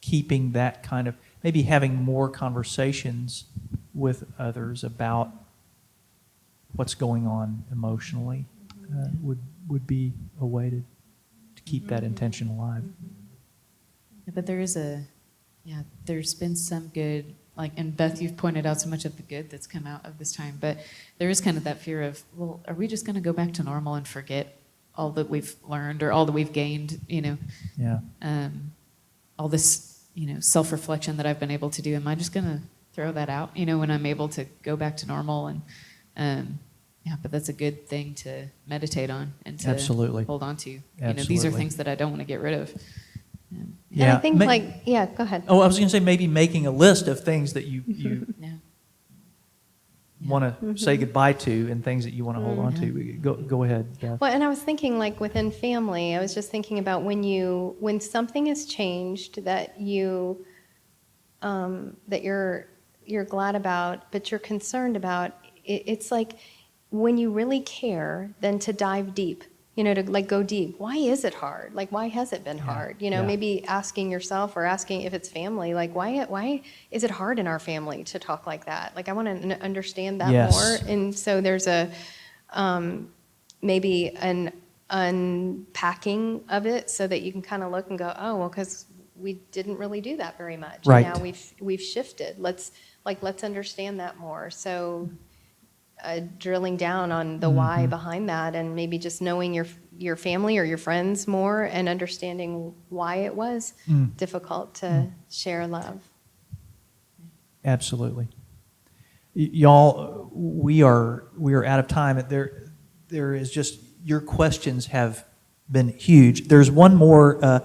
keeping that kind of, maybe having more conversations with others about what's going on emotionally would be a way to keep that intention alive. Yeah, but there's been some good, and Beth, you've pointed out so much of the good that's come out of this time, but there is kind of that fear of, well, are we just going to go back to normal and forget all that we've learned or all that we've gained, Yeah. all this, self-reflection that I've been able to do? Am I just going to throw that out, when I'm able to go back to normal? And but that's a good thing to meditate on and to Absolutely. hold on to. These are Absolutely. things that I don't want to get rid of. And Yeah. I think Ma- go ahead. Oh, I was going to say maybe making a list of things that you Yeah. want to say goodbye to and things that you want to hold on to. Go ahead, Beth. Well, and I was thinking, like within family, I was just thinking about when something has changed that you're glad about, but you're concerned about. It's like when you really care, then to dive deep. To like go deep. Why is it hard? Like, why has it been hard? Maybe asking yourself or asking if it's family, like, why is it hard in our family to talk like that? Like, I want to understand that more. And so there's maybe an unpacking of it so that you can kind of look and go, oh, well, because we didn't really do that very much. Right. And now we've shifted. Let's understand that more. So drilling down on the why behind that, and maybe just knowing your family or your friends more and understanding why it was difficult to share love. Absolutely. Y'all, we are out of time. There is just, your questions have been huge. There's one more.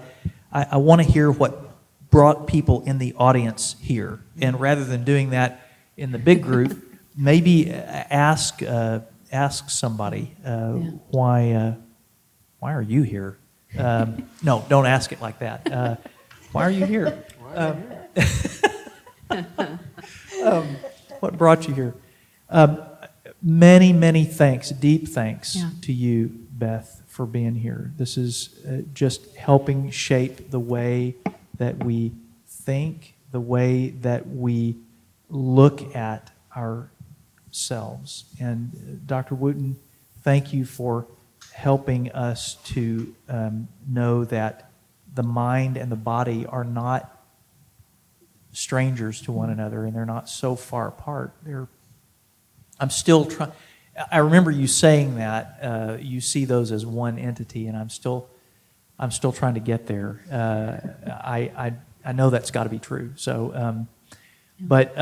I want to hear what brought people in the audience here, and rather than doing that in the big group, maybe ask somebody why are you here? No, don't ask it like that. Why are you here? What brought you here? Many thanks, deep thanks to you, Beth, for being here. This is just helping shape the way that we think, the way that we look at ourselves. And Dr. Wooten, thank you for helping us to know that the mind and the body are not strangers to one another, and they're not so far apart. I'm still trying. I remember you saying that you see those as one entity, and I'm still trying to get there. I know that's got to be true. So, but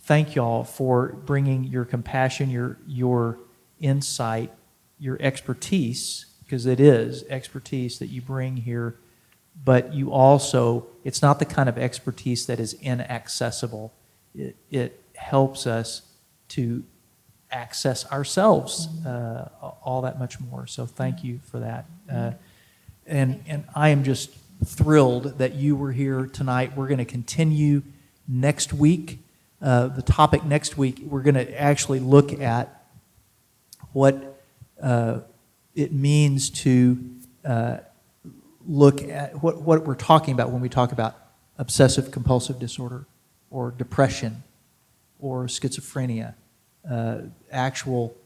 thank y'all for bringing your compassion, your insight, your expertise, because it is expertise that you bring here. But you also, it's not the kind of expertise that is inaccessible. It helps us to access ourselves all that much more. So thank you for that. And I am just thrilled that you were here tonight. We're going to continue next week. The topic next week, we're going to actually look at what it means to look at what we're talking about when we talk about obsessive compulsive disorder or depression or schizophrenia, actual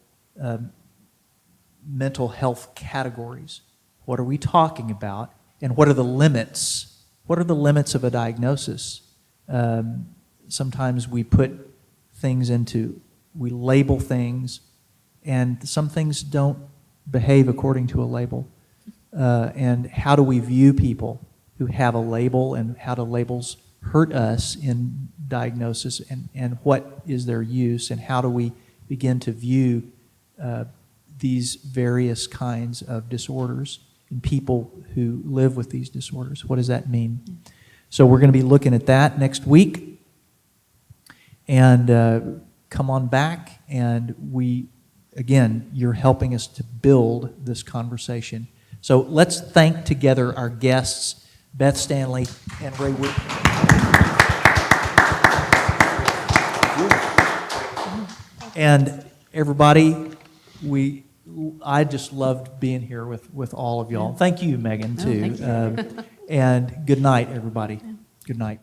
mental health categories. What are we talking about, and what are the limits? What are the limits of a diagnosis? Sometimes we put things we label things, and some things don't behave according to a label. And how do we view people who have a label, and how do labels hurt us in diagnosis, and what is their use, and how do we begin to view these various kinds of disorders in people who live with these disorders? What does that mean? So we're going to be looking at that next week. And come on back, and you're helping us to build this conversation. So let's thank together our guests, Beth Stanley and Ray Wooten. And everybody, I just loved being here with all of y'all. Thank you, Megan, too. Thank you. And good night, everybody. Good night.